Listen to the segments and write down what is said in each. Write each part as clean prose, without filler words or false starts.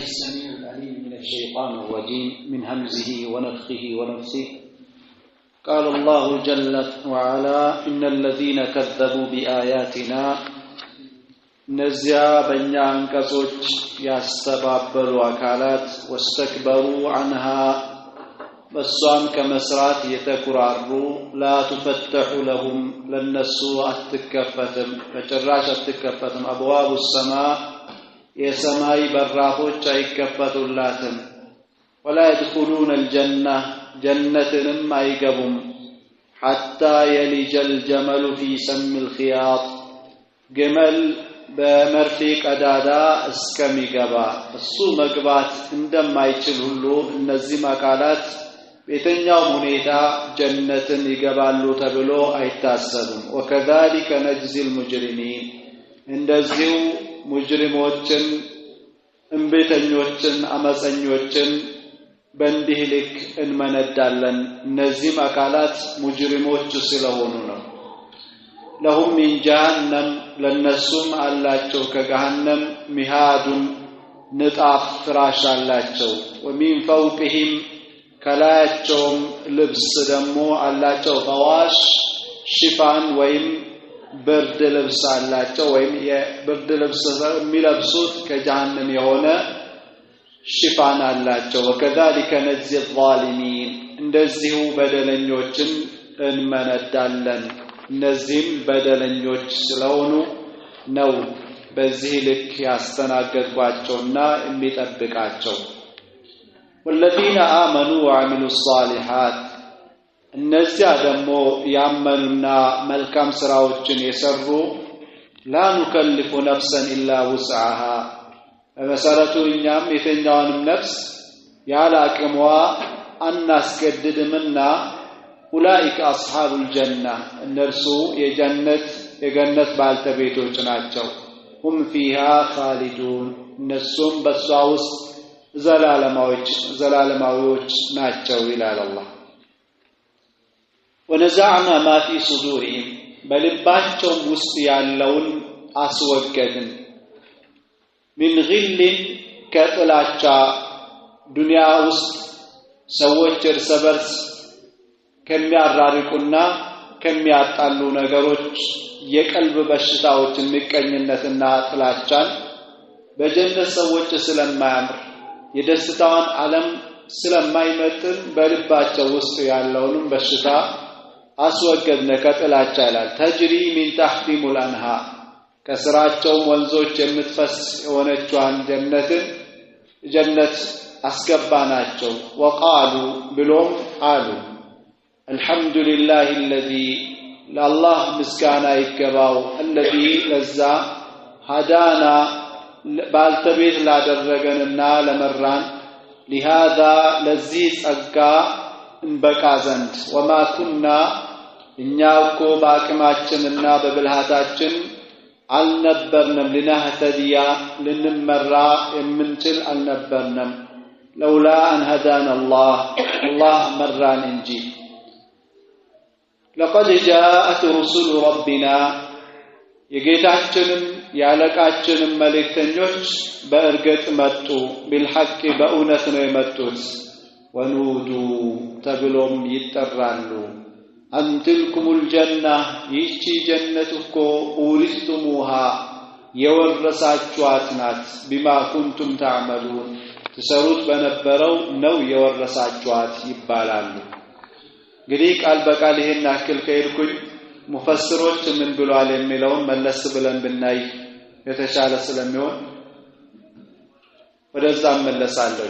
السميع العليم من الشيطان الرجيم من همزه ونفخه ونفثه. قال الله جل وعلا إن الذين كذبوا بآياتنا نزيا بنيا انكسوች ያስተባበሉ አካላት واستكبروا عنها በሷም ከመስራት የተኩራሩ لا تفتح لهم ለነሱ አትከፈትም በጭራሽ አትከፈትም أبواب السماء የሰማይ በራፎች አይከፈቱላትም ولا يدخلون الجنة جنتንም አይገቡም حتى يلج الجمل في سم الخياط جمل በመርፌ ቀዳዳ እስከሚገባ እሱ መግባት እንደማይችል ሁሉ እነዚህ አካላት በየትኛው ሁኔታ ጀነትን ይገባሉ ተብሎ አይታሰብም وكذلك نجزي المجرمين እንደዚሁ ሙጅሪሞችን እንቤተኞችን አመፀኞችን በእንዲህ ልክ እንመነዳለን እነዚህ አካላት ሙጅሪሞች ስለሆኑ ነው لهم من جهنم لنسوم አላቸው ከገሃነም ሚሃዱን ንጣፍ ፍራሽ አላቸው ومن فوقهم ከላያቸውም ልብስ ደግሞ አላቸው ፈዋሽ ሽፋን ወይም ብርድ ልብስ አላቸው ወይም የብርድ ልብስ የሚለብሱት ከጀሃነም የሆነ ሽፋን አላቸው وكذلك نجزي الظالمين እንደዚሁ በደለኞችን እንመነዳለን እነዚህም በደለኞች ስለሆኑ ነው በዚህ ልክ ያስተናገድኳቸውና የሚጠብቃቸው والذين آمنوا وعملوا الصالحات እነዚያ ደግሞ ያመኑና መልካም ስራዎችን የሰሩ لا نكلف نفسا إلا وسعها በመሰረቱ እኛም የትኛውንም ነፍስ ያለ አቅሟ አናስገድድምና أولئك أصحاب الجنة النرسو يجنت بالتبيتوች ናቸው هم فيها خالدون እነሱም በሷውስ ዘላለማዊዎች ናቸው ይላል አላህ ونزعنا ما في صدورهم በልባቸው ውስጥ ያለውን አስወገድን من غل ከጥላቻ ዱንያ ውስጥ ሰዎች እርስ በርስ ከሚያራርቁና ከሚያጣሉ ነገሮች የቀልብ በሽታዎች ምቀኝነትና ጥላቻን በጀነት ሰዎች ስለማያምር የደስታውን ዓለም ስለማይመጥን በልባቸው ውስጥ ያለውን በሽታ አስወገድነ ከጥላቻ ይላል ተጅሪ من تحتهم الأنهار ከስራቸው ወንዞች የምትፈስ የሆነችዋን ጀነት አስገባናቸው وقالوا ብሎም አሉ الحمد لله الذي لله مسكانا يكباو الذي لذا هدانا بالتبيت لا درجنا لمران لهذا لذيذ أقا انبقى زند وما كنا إنياوكو باكماتشننا ببلهاتاتشن النبرنم لنهتديا لنمرا يمنتل النبرنم لولا أن هدانا الله مران انجي لقد جاءت رسل ربنا يجيتاچنم ያለቃችንም መልእክተኞች በእርግጥ መጡ بالحق በእውነት ነው የመጡት ወኑዱ ተብሎም ይጠራሉ አንትልኩም الجنة ይቺ ጀነት እኮ ኡሪስቱሙሃ የወረሳችኋት ናት بما كنتم تعملون ተሰሩት በነበረው ነው የወረሳችኋት ይባላሉ እንግዲህ ቃል በቃል ይሄን አክል ከይርኩኝ ሙፈስሮች ምን ብለዋል የሚለውን መለስ ብለን ብናይ የተሻለ ስለሚሆን ወደዛ መለሳለሁ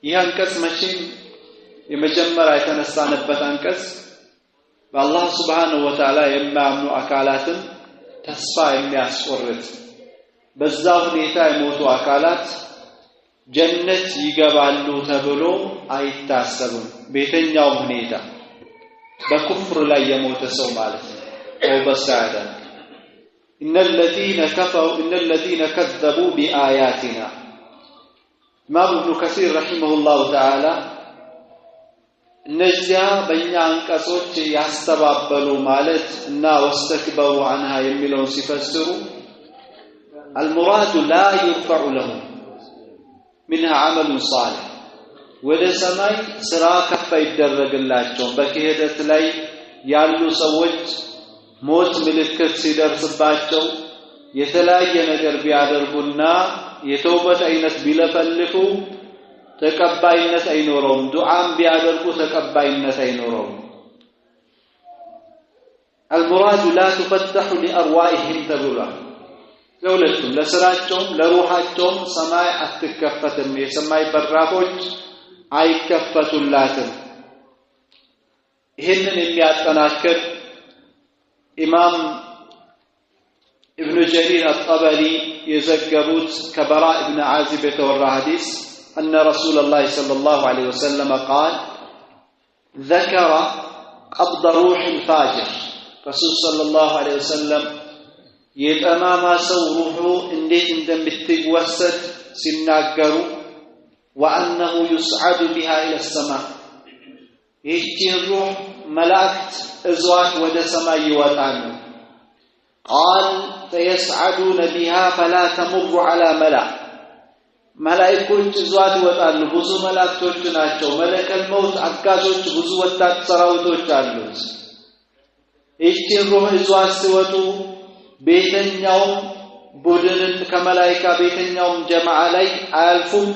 ይህ አንቀጽ መቼም የመጀመሪያ የተነሳነበት አንቀጽ በአላህ Subhanahu Wa Ta'ala የሚያምኑ አካላትን ተስፋ የሚያስቆርጥ በዛ ሁኔታ የሞቱ አካላት ጀነት ይገባሉ ተብሎ አይታሰብም በየትኛው ሁኔታ በኩፍር ላይ የሞተ ሰው ማለት ነው او በሳዳ ان الذين كذبوا بآياتنا ما ابن كثير رحمه الله تعالى እነዚያ በእኛ አንቀጾች ያስተባበሉ ማለት እና واستكبروا عنها የሚለውን ሲፈስሩ المراد لا يرفع لهم منها عمل صالح ወደ ሰማይ ስራ ከፍ ይደረግላቸው በክህደት ላይ ያሉ ሰዎች ሞት ምልክት ሲደርስባቸው የተለያየ ነገር ቢያደርጉና የተውበት አይነት ቢለፈልፉ ተቀባይነት አይኖረውም ዱዓም ቢያደርጉ ተቀባይነት አይኖረውም المراد لا تفتح لأرواحهم تبلا ለሁለቱም ለስራቸውም ለሩሃቸውም ሰማይ አትከፈትም የሰማይ በራፎች አይከፈቱላትም ይሄንን የሚያጠናክር ኢማም ابن جرير الطبري يذكرت كبراء ابن عازب يتورى حديث أن رسول الله صلى الله عليه وسلم قال ذكر قبض روح الفاجر رسول صلى الله عليه وسلم يتمام سو روحه انديت እንደምትወሰድ ሲናገሩ وأنه يصعد بها إلى السماء ይህችን روح መላእክት እዟት ወደ ሰማይ ይወጣሉ قال فيسعدون بها فلا تمر على ملأ ملائكوች እዟት ይወጣሉ ብዙ መላእክቶች ናቸው መለከል መውት አጋዞች ብዙ ወጣት ሰራዊቶች አሉት ይህችን روح እዟት ሲወጡ ቤተኛው ቡድንን ከመላእክታ ቤተኛው ጀማዓ ላይ አልፉም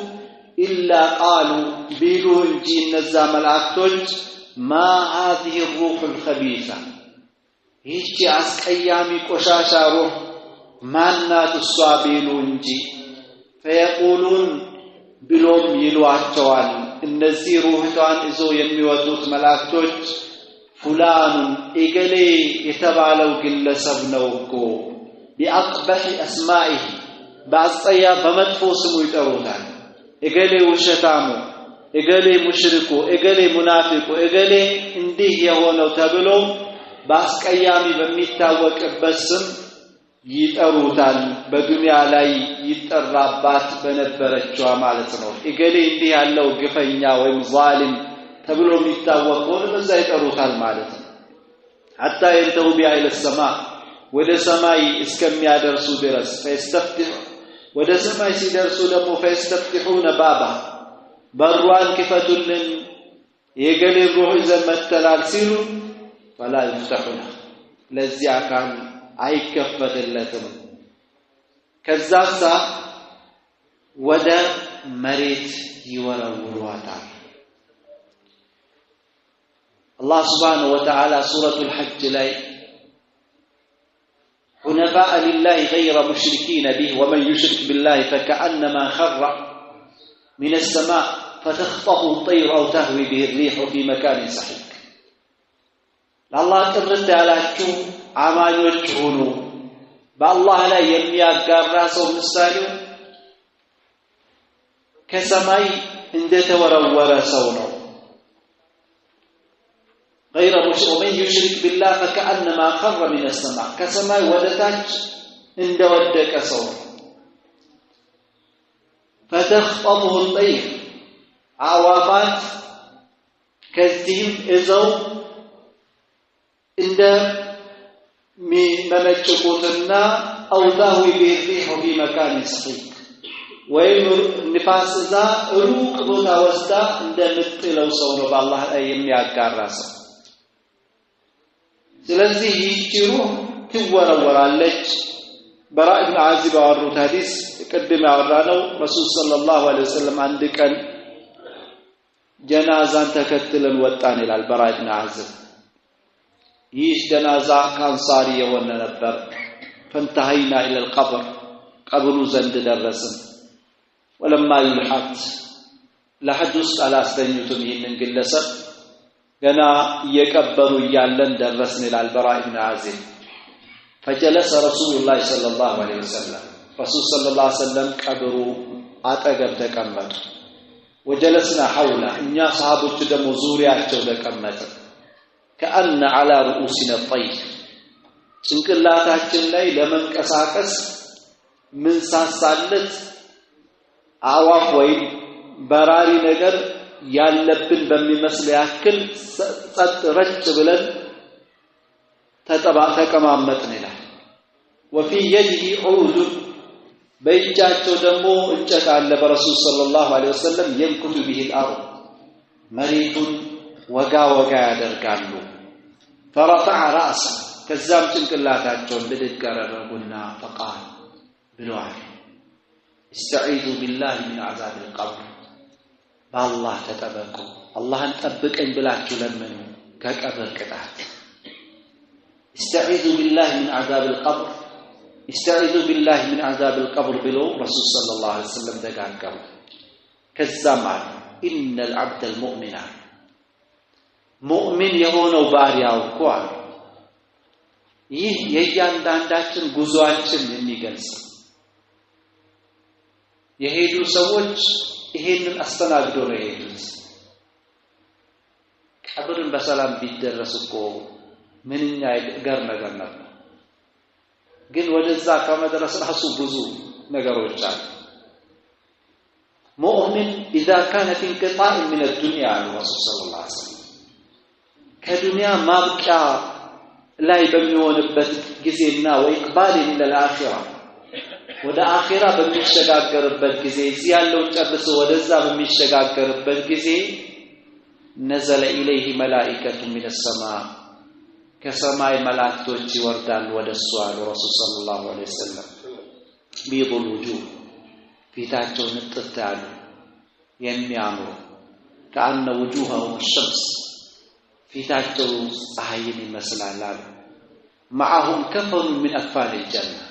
إلا قالوا بيلو እንጂ እነዛ መላእክቶች ما هذه الروح الخبيثة ይህች አስቀያሚ ቆሻሻ روح ማናት እሷ ቢሉ እንጂ فيقولون ብሎም ይሏቸዋል እነዚህ روحቷን ይዞ የሚወጡት መላእክቶች فلان እገሌ የተባለው ግለሰብ ነው እኮ بأقبح أسمائه በአስጠያ በመጥፎ ስሙ ይጠሩታል እገሌ ውሸታሙ እገሌ ሙሽሪኩ እገሌ ሙናፊቁ እገሌ እንዲህ የሆነው ተብሎ በአስቀያሚ በሚታወቅበት ስም ይጠሩታል በዱንያ ላይ ይጠራባት በነበረችው ማለት ነው እገሌ እንዲህ ያለው ግፈኛ ወይም ዛሊም ተብሎ የሚታወቀው በዛ ይጠሩታል ማለት ነው حتى ينتهوا بها إلى السماء ወደ ሰማይ እስከሚያደርሱ ድረስ فيستفتح ወደ ሰማይ ሲደርሱ ደግሞ فيستفتحون بابا በሯን ክፈቱልን የገሌ روح ይዘን መጥተናል ሲሉ فلا يفتح له ለዚህ አካል አይከፈትለትም ከዛሳ ወደ መሬት ይወረውሯታል الله سبحانه وتعالى سورة الحج ላይ حنفاء لله غير مشركين به ومن يشرك بالله فكأنما خر من السماء فتخطفه الطير أو تهوي به الريح في مكان سحيق الله ترد ያላችሁ አማኞች ሁኑ በአላህ ላይ የሚያጋራ ሰው ምሳሌ ከሰማይ እንደተወረወረ ሰው ነው غير ومن يشرك بالله فكأنما خر من السماء كسماء ودتاج እንደወደቀ ሰው فتخطفه الطير አዋፋት ከዚህም እዘው እንደ ሚመነጭቁትና አውታሁ ቢሪሁ በመካን ሰሒቅ ወይም ንፋስ እዛ ሩቅ ቦታ ወስዳ እንደምትጥለው ሰው ነው በአላህ ላይ የሚያጋራ ሰው ስለዚህ ይህች روح ትወረወራለች በራእ ኢብኑ ዓዚብ አወሩት ሐዲስ ቅድም ያወራነው ረሱል ሰለላሁ ዐለይሂ ወሰለም አንድ ቀን ጀናዛን ተከትለን ወጣን ይላል በራእ ኢብኑ ዓዚብ ይህ ጀናዛ ካንሳሪ የሆነ ነበር فانتهينا الى القبر قبر ዘንድ ደረስን ولما يلحد لحد ውስጥ አላስተኙትም ይህንን ግለሰብ ገና እየቀበሩ እያለን ደረስን ይላል በራእ ኢብኑ ዓዚብ فجلس رسول الله صلى الله عليه وسلم رسول صلى الله عليه وسلم ቀብሩ አጠገብ ተቀመጡ وجلسنا حوله እኛ ሰሃቦች ደግሞ ዙሪያቸው ተቀመጥን كأن على رؤوسنا الطير ጭንቅላታችን ላይ ለመንቀሳቀስ ምን ሳሳለት አዋፍ ወይ በራሪ ነገር ያለብን በሚመስል ያክል ጸጥ ረጭ ብለን ተቀማመጥን ይላል وفي يده عود በእጃቸው ደግሞ እንጨት አለ በረሱል ሰለላሁ ዐለይሂ ወሰለም ينكت به الارض መሬቱን ወጋ ወጋ ያደርጋሉ فرفع راسه ከዛም ጭንቅላታቸውን ብድግ አደረጉና فقال ብለዋል استعيذوا بالله من عذاب القبر بالله ተጠበቁ አላህን ጠብቀኝ ብላችሁ ለምኑ ከቀብር ቅጣት استعيذوا بالله من عذاب القبر استعيذوا بالله من عذاب القبر بلو رسول صلى الله عليه وسلم دغاغم كزمان ان العبد المؤمن مؤمن የሆነው ባሪያው ቋል ይህ የእያንዳንዳችን ጉዞአችን የሚገልጽ የሄዱ ሰዎች ይሄንን አስተናግዶ ነው የሄዱት ቀብርን በሰላም ቢደረስኮ ምንኛ ገር ነገር ነበር ግን ወደዛ ከመድረስ ራሱ ብዙ ነገሮች አሉ ሙእሚን اذا كان في انقطاع من الدنيا الرسول صلى الله عليه وسلم ከዱንያ ማብቂያ ላይ በሚሆንበት ጊዜና ወይቅባል الى الاخره ወደ አኺራ በሚሸጋገርበት ጊዜ እዚህ ያለው ጨርሶ ወደዛ በሚሸጋገርበት ጊዜ نزل اليه ملائكه من السماء ከሰማይ መላእክቶች ይወርዳሉ ወደሱ አሉ ረሱል ሰለላሁ ዐለይሂ ወሰለም ቢዱል ውጁህ ፊታቸው ንጥት ያሉ የሚያምሩ ከአነ ውጁሃው ሸምስ ፊታቸው ፀሐይን ይመስላል አሉ معهم كفن من أكفان الجنة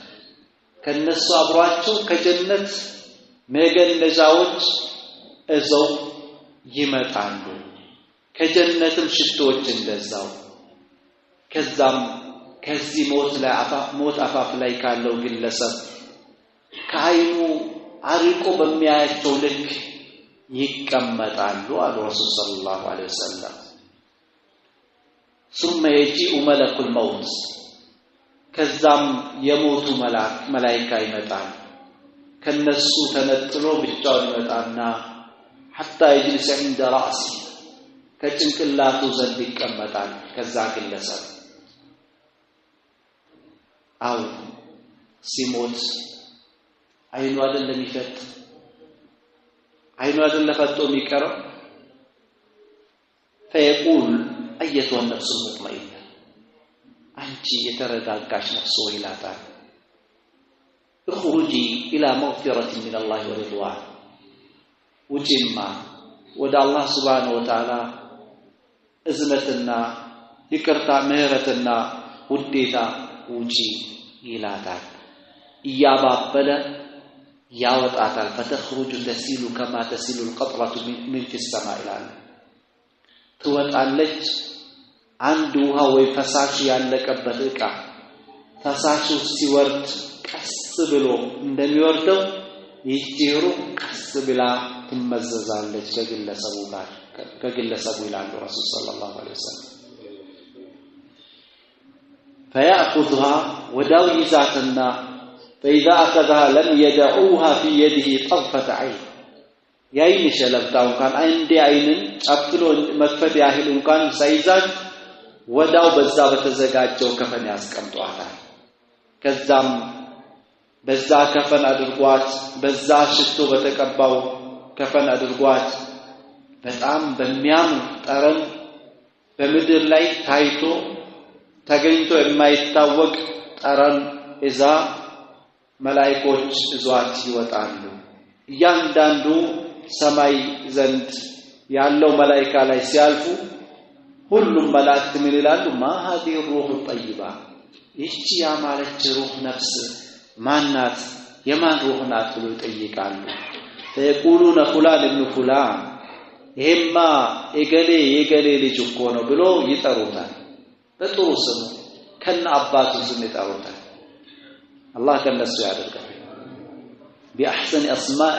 ከነሱ አብሯቸው ከጀነት መገነዛዎች እዛው ይመጣሉ ከጀነትም ሽቶዎች እንደዛው ከዛም ከዚህ ሞት አፋፍ ላይ ካለው ግለሰብ ከአይኑ አርቆ በሚያያቸው ልክ ይቀመጣሉ አሉ ረሱል ሰለላሁ ዐለይሂ ወሰለም ثم يجيء ملك الموت ከዛም የሞቱ መላእክት ይመጣሉ ከነሱ ተነጥሎ ብቻውን ይመጣና حتى يجلس عند رأسه ከጭንቅላቱ ዘንድ ይቀመጣል ከዛ ግለሰብ አው ሲሞት አይኑ አይደለም ይፈጥ አይኑ አይደለም ፈጥቶ የሚቀረው فيقول ايتها النفس المطمئنه አንቺ የተረጋጋሽ ነፍስ ሆይ ይላታል اخرجي الى مغفرة من الله ورضوان ውጪማ ወደ አላህ Subhanahu Wa Ta'ala እዝነትና ይቅርታ ምህረትና ውዴታ ውጪ ይላታል እያባበለ ያወጣታል فتخرج تسيل كما تسيل القطرة من في السماء ይላል ትወጣለች አንድ ውሃ ወይ ፈሳሽ ያለቀበት ዕቃ ፈሳሹ ሲወርድ ቀስ ብሎ እንደሚወርደው ይጅሩ ቀስ ብላ ትመዘዛለች ከግለሰቡ ይላሉ ረሱል ሰለላሁ ዐለይሂ ወሰለም فيأخذها وداو يزاتنا فإذا أخذها لم يدعوها في يده طرفة عين ያይን ሸለብታው እንኳን አንዴ አይንን ጨፍሎ መክፈት ያህል እንኳን ሳይዛት ወዳው በዛ በተዘጋጀው ከፈን ያስቀምጧታል ከዛም በዛ ከፈን አድርጓት በዛ ሽቶ በተቀባው ከፈን አድርጓት በጣም በሚያምር ጠረን በምድር ላይ ታይቶ ተገኝቶ የማይታወቅ ጠረን እዛ መላእክቶች እዟት ይወጣሉ እያንዳንዱ ሰማይ ዘንድ ያለው መላእክት ላይ ሲያልፉ ሁሉም መላእክት ምን ይላሉ ما هذه الروح الطيبة ይህቺ ያማረች ሩህ ነፍስ ማናት የማን ሩህ ናት ብሎ ይጠይቃሉ فيقولون فلان ابن فلان ይሄማ የገሌ ልጅ እኮ ነው ብሎ ይጠሩታል በጥሩ ስሙ ከነ አባቱ ስም ይጠሩታል አላህ ከነሱ ያደርጋል بأحسن أسماء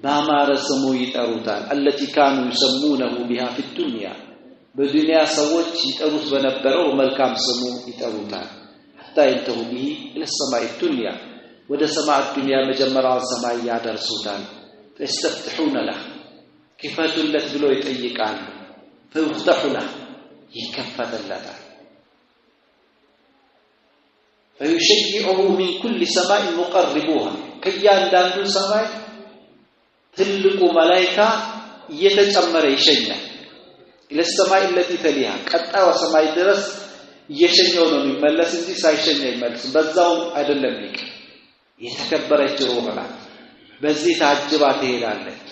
بامار سمو يطሩታል التي كانوا يسمونه بها في الدنيا በዱንያ ሰዎች ይጠሩት በነበረው መልካም ስሙ ይጠሩታል حتى ينتهوا به الى السماء الدنيا ወደ ሰማይ الدنيا መጀመሪያው ሰማይ ያደርሱታል فاستفتحون له كفاتለት ብሎ ይጠይቃሉ فيفتح له ይከፈተለታል فيشيعه من كل سماء مقربوها ከያንዳንዱ ሰማይ ትልቁ መላእክት እየተጨመረ ይሸኛል ለሰማይ التي تليها ቀጣው ሰማይ ድረስ እየሸኘው ነው የሚመለስ እንጂ ሳይሸኝ አይመለስም በዛው አይደለም ይቅ የተከበረች ሩህ ናት በዚህ ታጅባ ትሄዳለች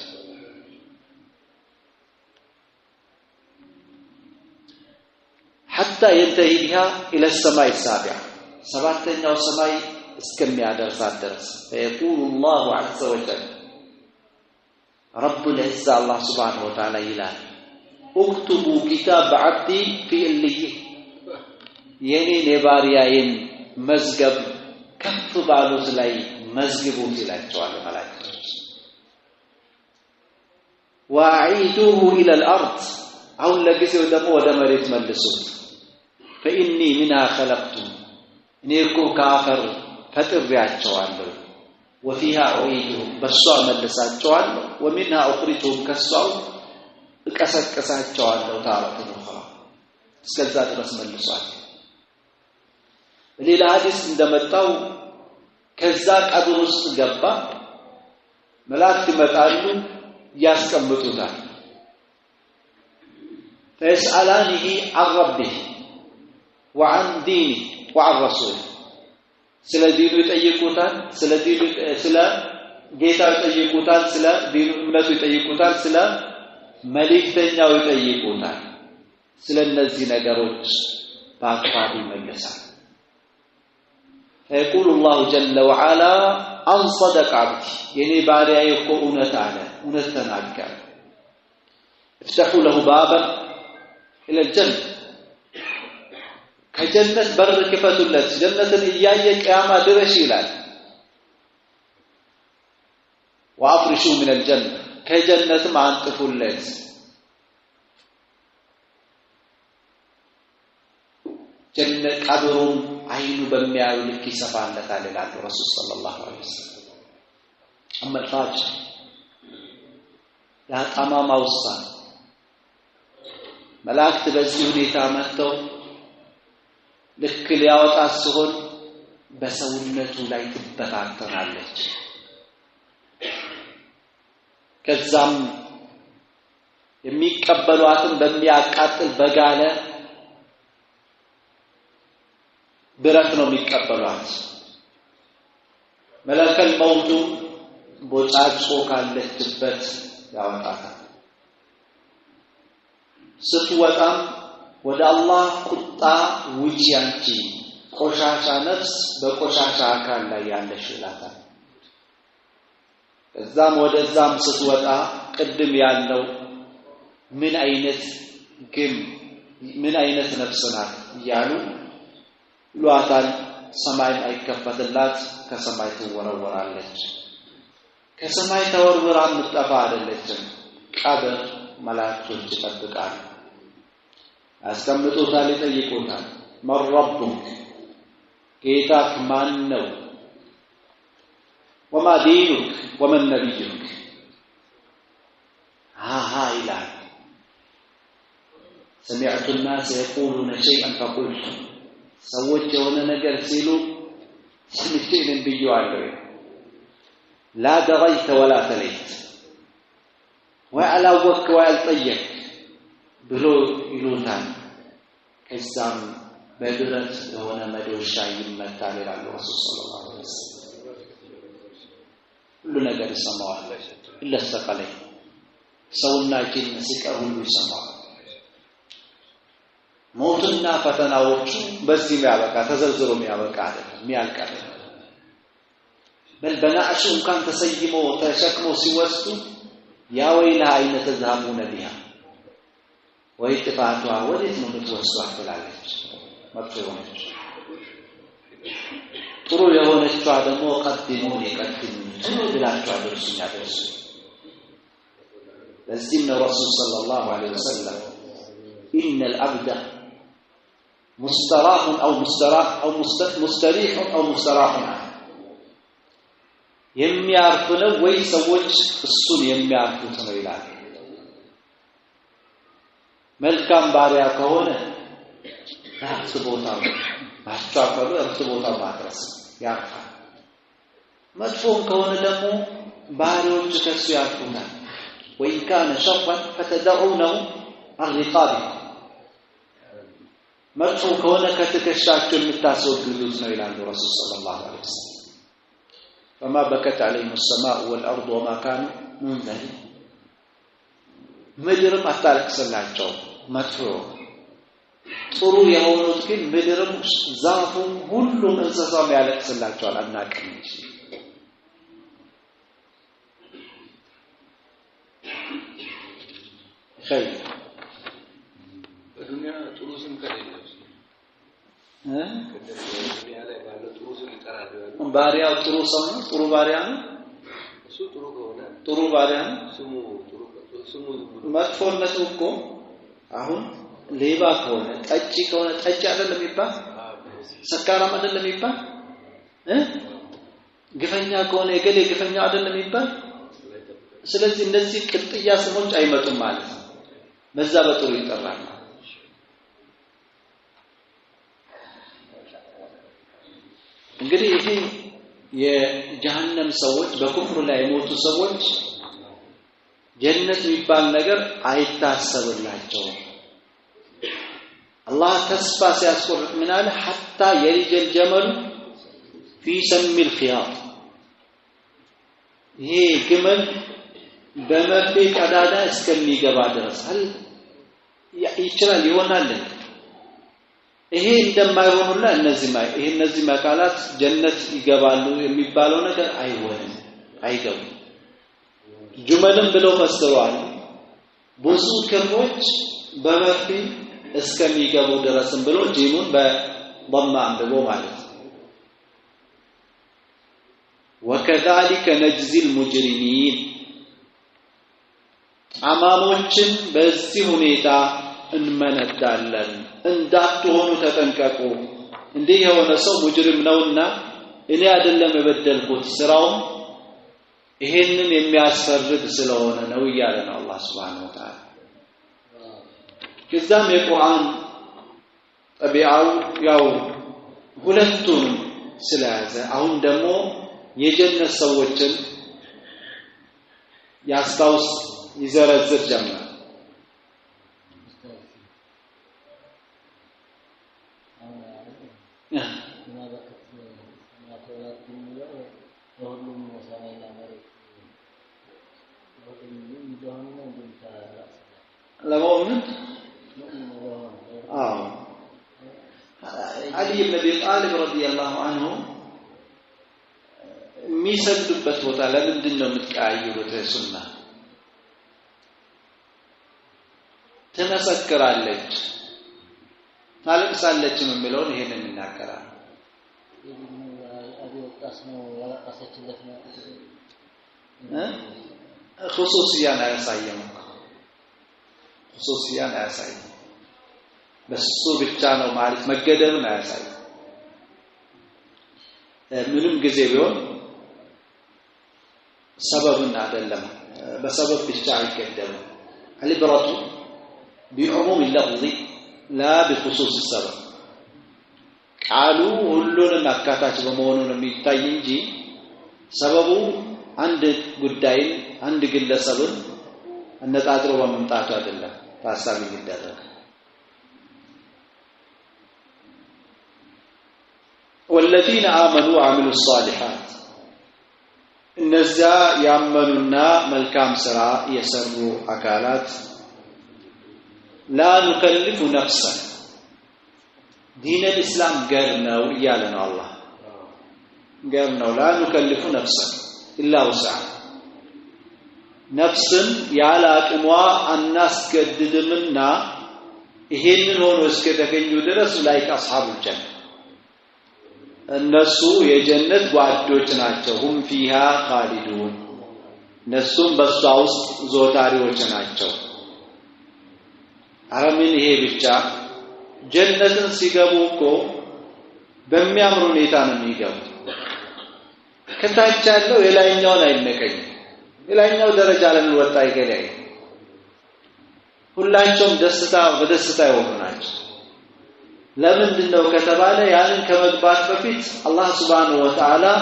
حتى ينتهي بها الى السماء السابعه سبعتኛው ሰማይ እስከሚያደርሳት ድረስ فيقول الله عز وجل رب العزة الله سبحانه وتعالى ይላል اكتبوا كتاب عبدي في الليل የኔ ነባሪያዬን መዝገብ ከፍ ባሉት ላይ መዝግቡት ይላቸዋል መላእክቶች واعيدوه الى الارض አሁን ለጊዜው ደግሞ ወደ መሬት መልሱት فاني منها خلقتم እኔ እኮ ከአፈር ፈጥሬያቸዋለሁ وفيها اعيدهم በሷ መልሳቸዋለሁ ومنها اخرجهم ከሷው እቀሰቅሳቸዋለሁ ታረቱን እስከዛ ድረስ መልሷል ሌላ ሐዲስ እንደመጣው ከዛ ቀብር ውስጥ ገባ መላእክት ይመጣሉ ያስቀምጡታል فيسألانه عن ربه وعن دينه وعن رسوله ስለ ዲኑ ይጠይቁታል ስለ ዲኑ ስለ ጌታው ይጠይቁታል ስለ ዲኑ እምነቱ ይጠይቁታል ስለ መልእክተኛው ይጠይቁታል ስለ እነዚህ ነገሮች በአክባር ይመለሳል فيقول الله جل وعلا أن صدق عبدي يعني باريا يقول أنتناكر افتحوا له بابا إلى الجنة كجنة بر كفة التي جنة إيايا كاما درشيلات وأفرشوا من الجنة كجنة مع انتفوا التي جنة قبرهم عين بمياو لكي سفان لتالي لعلى الرسول صلى الله عليه وسلم أما الفاجر لا أمام أوصان ملاك تبزيوني تامتو لك لياوت أسهل بسونته لا يتبتعتن عليك كالزام የሚቀበሏትን በሚያቃጥል በጋለ ብረት ነው የሚቀበሏት መላእክል መውቱ ቦጫጮ ካለችበት ያወጣታል ስትወጣም ወደ አላህ ቁጣ ውጪ አንቺ ቆሻሻ ነፍስ በቆሻሻ አካል ላይ ያለሽ ይላታል እዛም ወደዛም ስትወጣ ቅድም ያለው ምን አይነት ነፍስ ናት ያሉ ሏታል ሰማይ አይከፈትላት ከሰማይ ትወረወራለች ከሰማይ ተወርወራ ምትጠፋ አይደለችም ቀብር መላእክቶች ይጠብቃሉ አስቀምጦታል ይጠይቁታል መረቡክ ጌታክ ማን ነው وما دينك ومن نبيك ها إلى سمعت الناس يقولون شيئا فقلت سويت የሆነ ነገር ሲሉ ስምቼን ብየዋለሁ لا دغيت ولا تليت وعلى وك والطيق ብሎ ይሉታል ከዛም በድረት የሆነ መዶሻ ይመታል ይላል ረሱል ሰለላሁ ዐለይሂ ወሰለም ሁሉ ነገር ይሰማዋል ለሰቀለይ ሰውና ጂን ሲቀር ሁሉ ይሰማዋል ሞትና ፈተናዎቹ በዚህ ያበቃ ተዘርዝሮ የሚያበቃ አይደለም የሚያልቅ አይደለም በልበናሹ እንኳን ተሰይሞ ተሸክሞ ሲወስዱ ያ ወይላ አይነ ተዛሙነ ቢያ ወይ ጥፋቷ ወዴት ነው የምትወስዷት ትላለች መጥቶ የሆነች ጥሩ የሆነችዋ ደግሞ ቀድሞን ይቀድም ብላችሁ አድርሱኝ አድርሱ ለዚህም ነው ረሱል ሰለላሁ ዐለይሂ ወሰለም إن العبد مستراح أو مستريح أو مستراح የሚያርፍ ነው ወይ ሰዎች እሱን የሚያርፉት ነው ይላል መልካም ባሪያ ከሆነ ታስቦታው አስተካክሎ እርሱ ቦታ ማድረስ ያርፋል መጥፎም ከሆነ ደግሞ ባህሪዎች ከሱ ያልፉናል وإن كان شرا فتدعونه الرقاب መጥፎ ከሆነ ከተከሻቸው የምታስወግዱት ነው ይላል ረሱል ሰለላሁ ዐለይሂ ወሰለም فما بكت عليهم السماء والأرض وما كانوا منذرين ምድርም አታለቅስላቸው መጥፎ ጥሩ የሆኑት ግን ምድርም ዛፉም ሁሉም እንስሳም ያለቅስላቸዋል አናውቅም እንጂ خير በዱንያ ጥሩ ስም ከሌለው ከዱንያ ላይ ባለው ጥሩ ስም ይጠራል ባሪያው ጥሩ ሰው ነው ጥሩ ባሪያ ነው እሱ ጥሩ ከሆነ ጥሩ ባሪያ ነው ስሙ መጥፎነቱ እኮ አሁን ሌባ ከሆነ ጠጪ ከሆነ ጠጪ አይደለም የሚባል ሰካራም አይደለም የሚባል ግፈኛ ከሆነ የገሌ ግፈኛ አይደለም የሚባል ስለዚህ እነዚህ ቅጥያ ስሞች አይመጡም ማለት ነው በዛ በጥሩ ይጠራል እንግዲህ ይሄ የጀሃነም ሰዎች በኩፍር ላይ የሞቱ ሰዎች ጀነት የሚባል ነገር አይታሰብላቸው አላህ ተስፋ ሲያስቆርጥ ምን አለ حتى يلج الجمل في سم الخياط ይሄ ግመል በመርፌ ቀዳዳ እስከሚገባ ድረስ ይችላል ይሆናል ይሄ እንደማይሆኑላ እነዚህ መካላት ጀነት ይገባሉ የሚባለው ነገር አይሆንም አይገቡም ጁመልን ብለው ፈስረዋል ብዙ ክሮች በመርፌ እስከሚገቡ ድረስም ብሎ ጂሙን በضم አንብቦ ማለት وكذلك نجزي المجرمين አማሞችን በዚህ ሁኔታ እንመነዳለን እንዳትሆኑ ተጠንቀቁ እንዲህ የሆነ ሰው ሙጅሪም ነውና እኔ አይደለም የበደልኩት ስራው ይሄንን የሚያስፈርድ ስለሆነ ነው ይያለ ነው አላህ Subhanahu Wa Ta'ala ከዛም የቁርአን ጠቢዓው ያው ሁለቱን ስለያዘ አሁን ደግሞ የጀነት ሰዎችን ያስታውስ ይዘረዝር ጀመረ ለሞምን علي بن ابي طالب رضي الله عنه የሚሰግዱበት ቦታ ለምንድን ነው የምትቀያየሩት ሱና ተመሰክራለች ታለቅሳለች የሚለውን ይሄንን እናከራል خصوصيان አያሳየም خصوصيان አያሳየም በሱ ብቻ ነው ማለት መገደሉን አያሳየም ምንም ጊዜ ቢሆን ሰበብን አይደለም በሰበብ ብቻ አይገደም العبرة بعموم اللفظ لا بخصوص السبب قالوا ሁሉንም አካታች በመሆኑ ነው የሚታይ እንጂ ሰበቡ አንድ ጉዳይ አንድ ግለሰብን አነጣጥሮ በመምጣቱ አይደለም ታሳቢ ይደረግ والذين آمنوا وعملوا الصالحات እነዛ ያመኑና መልካም ሥራ የሰሩ አካላት لا نكلف نفسا دين الإسلام قالنا ويالنا الله قالنا لا نكلف نفسا إلا وسعها نفسا يعلق موا الناس قدد منا ይሄንን ሆኖ እስከተገኙ ድረስ ላይክ አስሐቡ ጀነ እነሱ የጀነት ጓዶች ናቸው هم فيها خالدون እነሱም በሷ ውስጥ ዞታሪዎች ናቸው አረምን ይሄ ብቻ ጀነትን ሲገቡ እኮ በሚያምሩ ሁኔታ ነው የሚገቡት ከታች ያለው የላይኛውን አይነቀኝ የላይኛው ደረጃ ላይ ወጣ ይገላል ሁላቸውም ደስታ በደስታ ይሆናሉ ለምንድን ነው ከተባለ ያንን ከመግባት በፊት አላህ Subhanahu Wa Ta'ala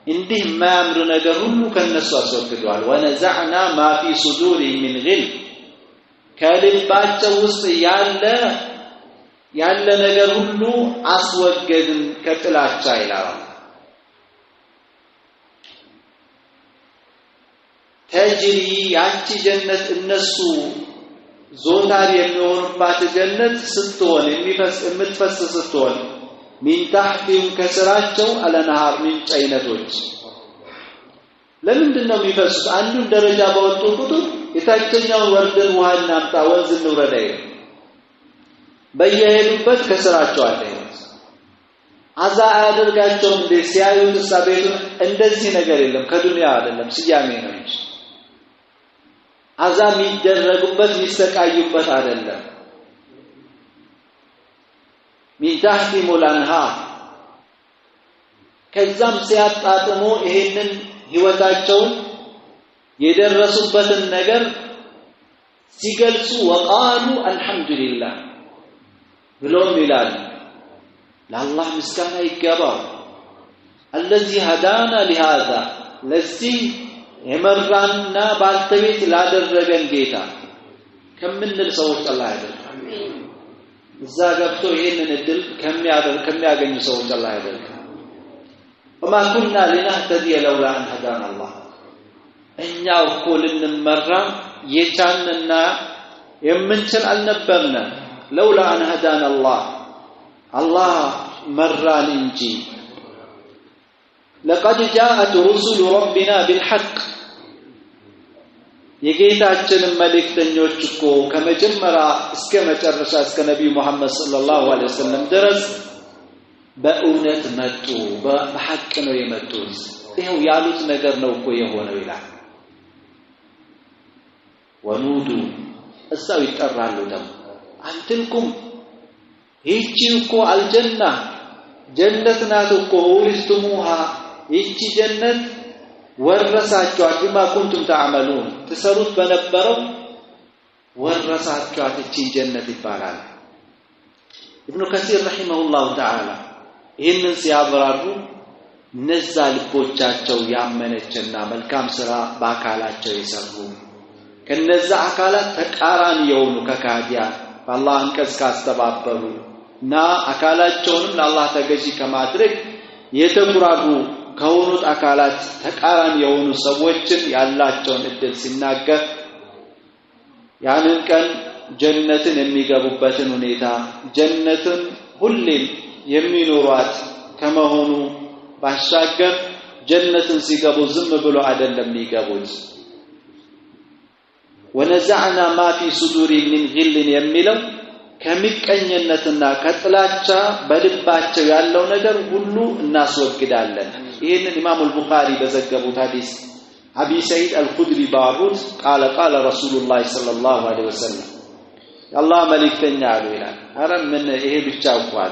እንዲህ ማያምር ነገር ሁሉ ከነሱ አስወግዷል ወነዘዕና ማ ፊ ሱዱሪ ሚን ግል ከልባቸው ውስጥ ያለ ነገር ሁሉ አስወገድን ከጥላቻ ይላል ተጅሪ ያቺ ጀነት እነሱ ዞታር የሚሆንባት ጀነት ስትሆን የምትፈስ ስትሆን ሚን ታህቲም ከስራቸው አለናሃር ምንጭ አይነቶች ለምንድነው የሚፈሱት አንዱን ደረጃ ባወጡ ቁጥር የታችኛውን ወርደን ውሃ እናምጣ ወንዝ እንውረድ በየሄዱበት ከስራቸው አለ አዛ አያደርጋቸውም ሲያዩት ሳቤቱን እንደዚህ ነገር የለም ከዱንያ አይደለም ስያሜ ነው እንጂ አዛ የሚደረጉበት የሚሰቃዩበት አይደለም ሚን ታህቲም الانهار ከዛም ሲያጣጥሙ ይሄንን ህይወታቸውን የደረሱበትን ነገር ሲገልጹ ወቃሉ አልহামዱሊላህ ብሎም ይላል ለአላህ ምስጋና ይገባው الذي هدانا لهذا ለዚህ የመራና ባልተቤት ላደረገን ጌታ ከምንል ሰዎች አላህ ያደርግ እዛ ገብቶ ይሄንን እድል ከሚያገኙ ሰዎች አላህ ያደርግ وما كنا لنهتدي لولا ان هدانا الله እኛው እኮ ልንመራ የቻንና የምንችል አልነበርና لولا ان هدانا الله መራን እንጂ لقد جاءت رسل ربنا بالحق የጌታችን መልእክተኞች እኮ ከመጀመሪያ እስከ መጨረሻ እስከ ነብዩ መሐመድ ሰለላሁ ዐለይሂ ወሰለም ድረስ በእውነት መጡ በሐቅ ነው የመጡት ይሄው ያሉት ነገር ነው እኮ የሆነው ይላል ወኑዱ እሳው ይጠራሉ ደግሞ አንተልኩም ይቺ እኮ አልጀና ጀነት ናት እኮ ወሪስቱሙሃ ይቺ ጀነት ወረሳችሁ بما كنتم تعملون ተሰሩት በነበረው ወረሳችሁ እቺ ጀነት ይባላል ኢብኑ ከሲር ረሂመሁላህ ተዓላ ይህንን ሲያብራሩ እነዛ ልቦቻቸው ያመነችና መልካም ስራ በአካላቸው የሰሩ ከነዛ አካላት ተቃራኒ የሆኑ ከካዲያ በአላህ አንቀጽ ካስተባበሩና አካላቸውንም ለአላህ ተገዢ ከማድረግ የተጉራጉ ከሆኑት አካላት ተቃራኒ የሆኑ ሰዎችን ያላቸውን እድል ሲናገር ያንን ቀን ጀነትን የሚገቡበትን ሁኔታ ጀነትን ሁሌም የሚኖሯት ከመሆኑ ባሻገር ጀነትን ሲገቡ ዝም ብሎ አይደለም የሚገቡት ወነዘዕና ማ ፊ ሱዱሪ ሚን ግል የሚለው ከሚቀኝነትና ከጥላቻ በልባቸው ያለው ነገር ሁሉ እናስወግዳለን ይሄንን ኢማሙ አልቡኻሪ በዘገቡት ሐዲስ አቢ ሰዒድ አልኹድሪ ባሩት قال رسول الله صلى الله عليه وسلم አላህ መልእክተኛ አሉ ይላል አረ ምን ይሄ ብቻ እንኳን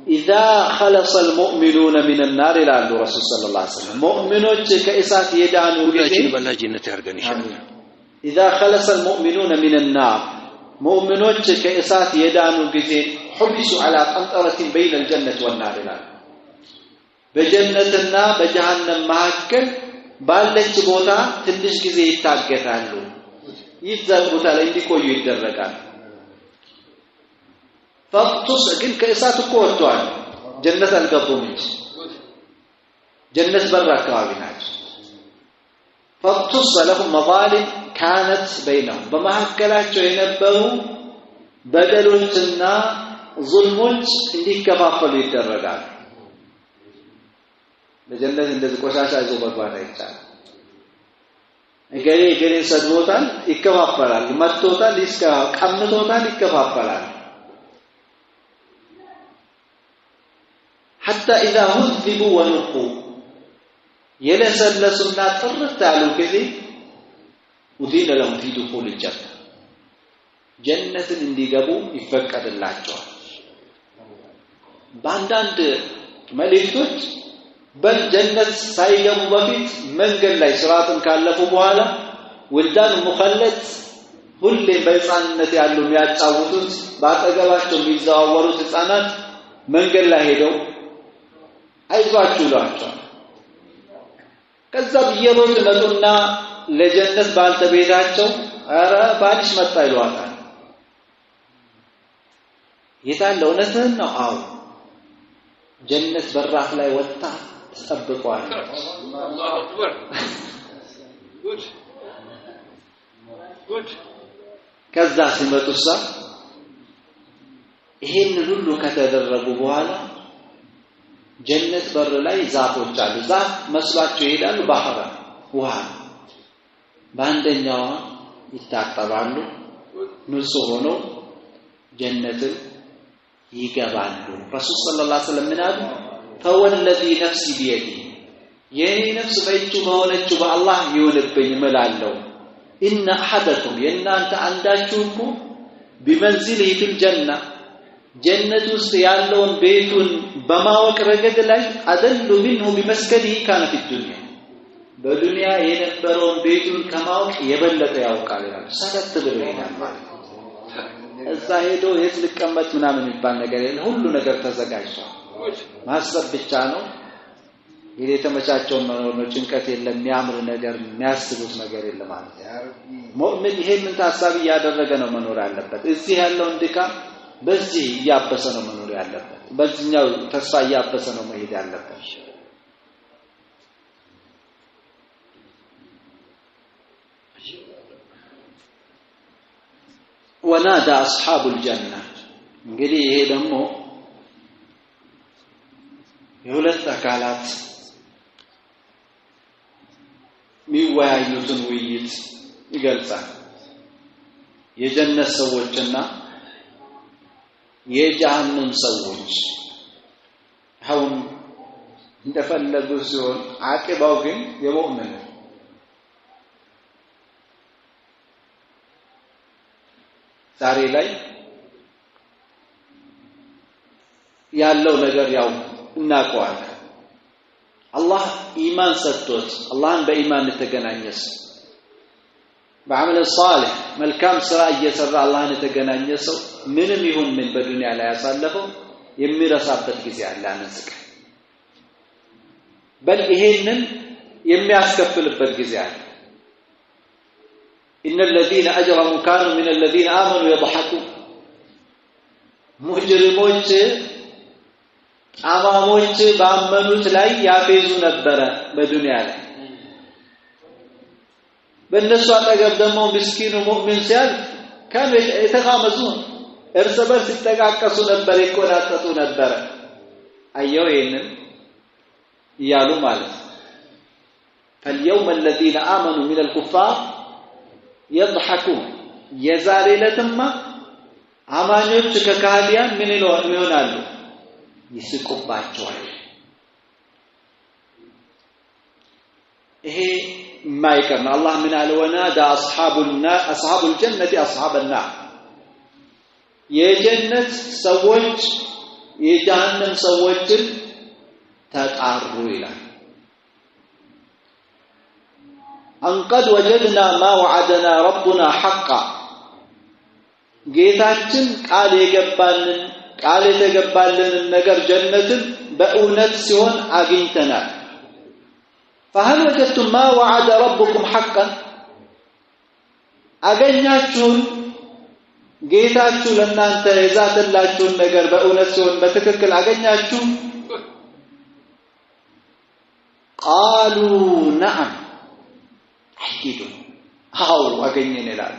اذا خلص المؤمنون من النار الى الرسول صلى الله عليه وسلم مؤمنون كإسات يدانوا ሁላችን በላጅነት ያርገን ይሻላል اذا خلص المؤمنون من النار مؤمنون كإسات يدانوا ጊዜ حبسوا على قنطرة بين الجنة والنار الى በጀነትና በጀሃነም መካከል ባለች ቦታ ትንሽ ጊዜ ይታገታሉ ይዛው ቦታ ላይ እንዲቆዩ ይደረጋል ፈጥስ ግን ከእሳት እኮ ወጥቷል ጀነት አልገቡም እንጂ ጀነት በር አካባቢ ናቸው ፈጥስ ለهم مظالم كانت بينهم በመካከላቸው የነበሩ በደሎችና ዙልሞች እንዲከፋፈሉ ይደረጋል ለጀነት እንደዚህ ቆሻሻ ይዞ መግባት አይቻልም እገሌ ሰድቦታል ይከፋፈላል መጥቶታል ቀምቶታል ይከፋፈላል حتى اذا هذبوا ونقوا يلسلسنا ጥርት ያሉ ጊዜ ودين لهم في دخول الجنة ጀነትን እንዲገቡ ይፈቀድላቸዋል በአንዳንድ መልእክቶች በጀነት ሳይገቡ በፊት መንገድ ላይ ስራትን ካለፉ በኋላ ወልዳን ሙኸለድ ሁሌ በሕፃንነት ያሉ የሚያጫውቱት ባጠገባቸው የሚዘዋወሩት ሕፃናት መንገድ ላይ ሄደው አይዟችሁ ይሏቸዋል። ከዛ በየሮዝ መጡና ለጀነት ባልተቤታቸው አረ ባልሽ መጣ ይሏታል። የታለ እውነትህን ነው? አዎ ጀነት በራፍ ላይ ወጣ ተጠብቀዋለች። አላሁ አክበር ጉድ ከዛ ሲመጡሳ ይሄን ሁሉ ከተደረጉ በኋላ ጀነት በር ላይ ዛፎች አሉ። ዛፍ መስሏቸው ይሄዳሉ። ባህራ ውሃ በአንደኛው ይታጠባሉ። ንጹህ ሆነው ጀነትን ይገባሉ። ረሱል ሰለላሁ ዐለይሂ ወሰለም ምን አሉ? ፈወለዚ ነፍሲ ቢየዲ የኔ ነፍስ በእጁ በሆነችው በአላህ ይወልብኝ እምላለሁ ኢነ አሐደኩም የእናንተ አንዳችሁ እኮ ቢመንዚሊሂ ፊል ጀና ጀነት ውስጥ ያለውን ቤቱን በማወቅ ረገድ ላይ አደሉ ሚንሁ ቢመስከኒሂ ካነ ፊ ዱንያ በዱንያ የነበረውን ቤቱን ከማወቅ የበለጠ ያውቃል ይላል። ሰተት ብሎ ይሄዳል ማለት ነው። እዛ ሄዶ የት ልቀመጥ ምናምን የሚባል ነገር የለም። ሁሉ ነገር ተዘጋጅቷል። ማሰብ ብቻ ነው። የተመቻቸው መኖር ነው። ጭንቀት የለም። የሚያምር ነገር የሚያስቡት ነገር የለም ማለት ነው። ሙእሚን ይሄንን ታሳቢ ያደረገ ነው መኖር ያለበት። እዚህ ያለውን ድካም በዚህ ያበሰ ነው መኖር ያለበት። በዚህኛው ተስፋ ያበሰ ነው መሄድ ያለበት። ونادى أصحاب الجنة እንግዲህ ይሄ ደግሞ የሁለት አካላት የሚወያዩትን ውይይት ይገልጻል። የጀነት ሰዎችና የጀሃነም ሰዎች አሁን እንደፈለጉ ሲሆን አቂባው ግን የሙእሚን ዛሬ ላይ ያለው ነገር ያው እናውቀዋለን። አላህ ኢማን ሰጥቶት አላህን በኢማን ተገናኘስ በአመል ሷሊህ መልካም ስራ እየሰራ አላህን የተገናኘ ሰው ምንም ይሁን ምን በዱንያ ላይ ያሳለፈው የሚረሳበት ጊዜ አለ። አንስቅ በል ይሄንን የሚያስከፍልበት ጊዜ አለ። إن الذين أجرموا كانوا من الذين آمنوا يضحكون مجرموች አማሞች ባመኑት ላይ ያፌዙ ነበር በዱንያ ላይ። በእነሱ አጠገብ ደግሞ ምስኪኑ ሙእሚን ሲያል ካን የተጋመዙን እርስ በርስ ሲጠቃቀሱ ነበር፣ ይቆጣጠጡ ነበር። አየው ይሄንን እያሉ ማለት فاليوم الذين آمنوا من الكفار يضحكون የዛሬ ለተማ አማኞች ከካህዲያን ምን ይሆናሉ? ይስቁባቸዋል። ይሄ ማይቀር ነው። አላህ ምን አለ? ወናዳ አስሐቡል ጀነቲ አስሐበን ናር የጀነት ሰዎች የጀሃነም ሰዎችን ተጣሩ ይላል። አንቀድ ወጀድና ማ ወዐደና ረቡና ሐቃ ጌታችን ቃል የተገባልን ነገር ጀነትን በእውነት ሲሆን አግኝተናል። فهل وجدتم ما وعد ربكم حقا አገኛችሁን ጌታችሁ ለእናንተ የዛተላችሁን ነገር በእውነት ሲሆን በትክክል አገኛችሁ? قالوا نعم አኪዱ አው አገኘን ይላል።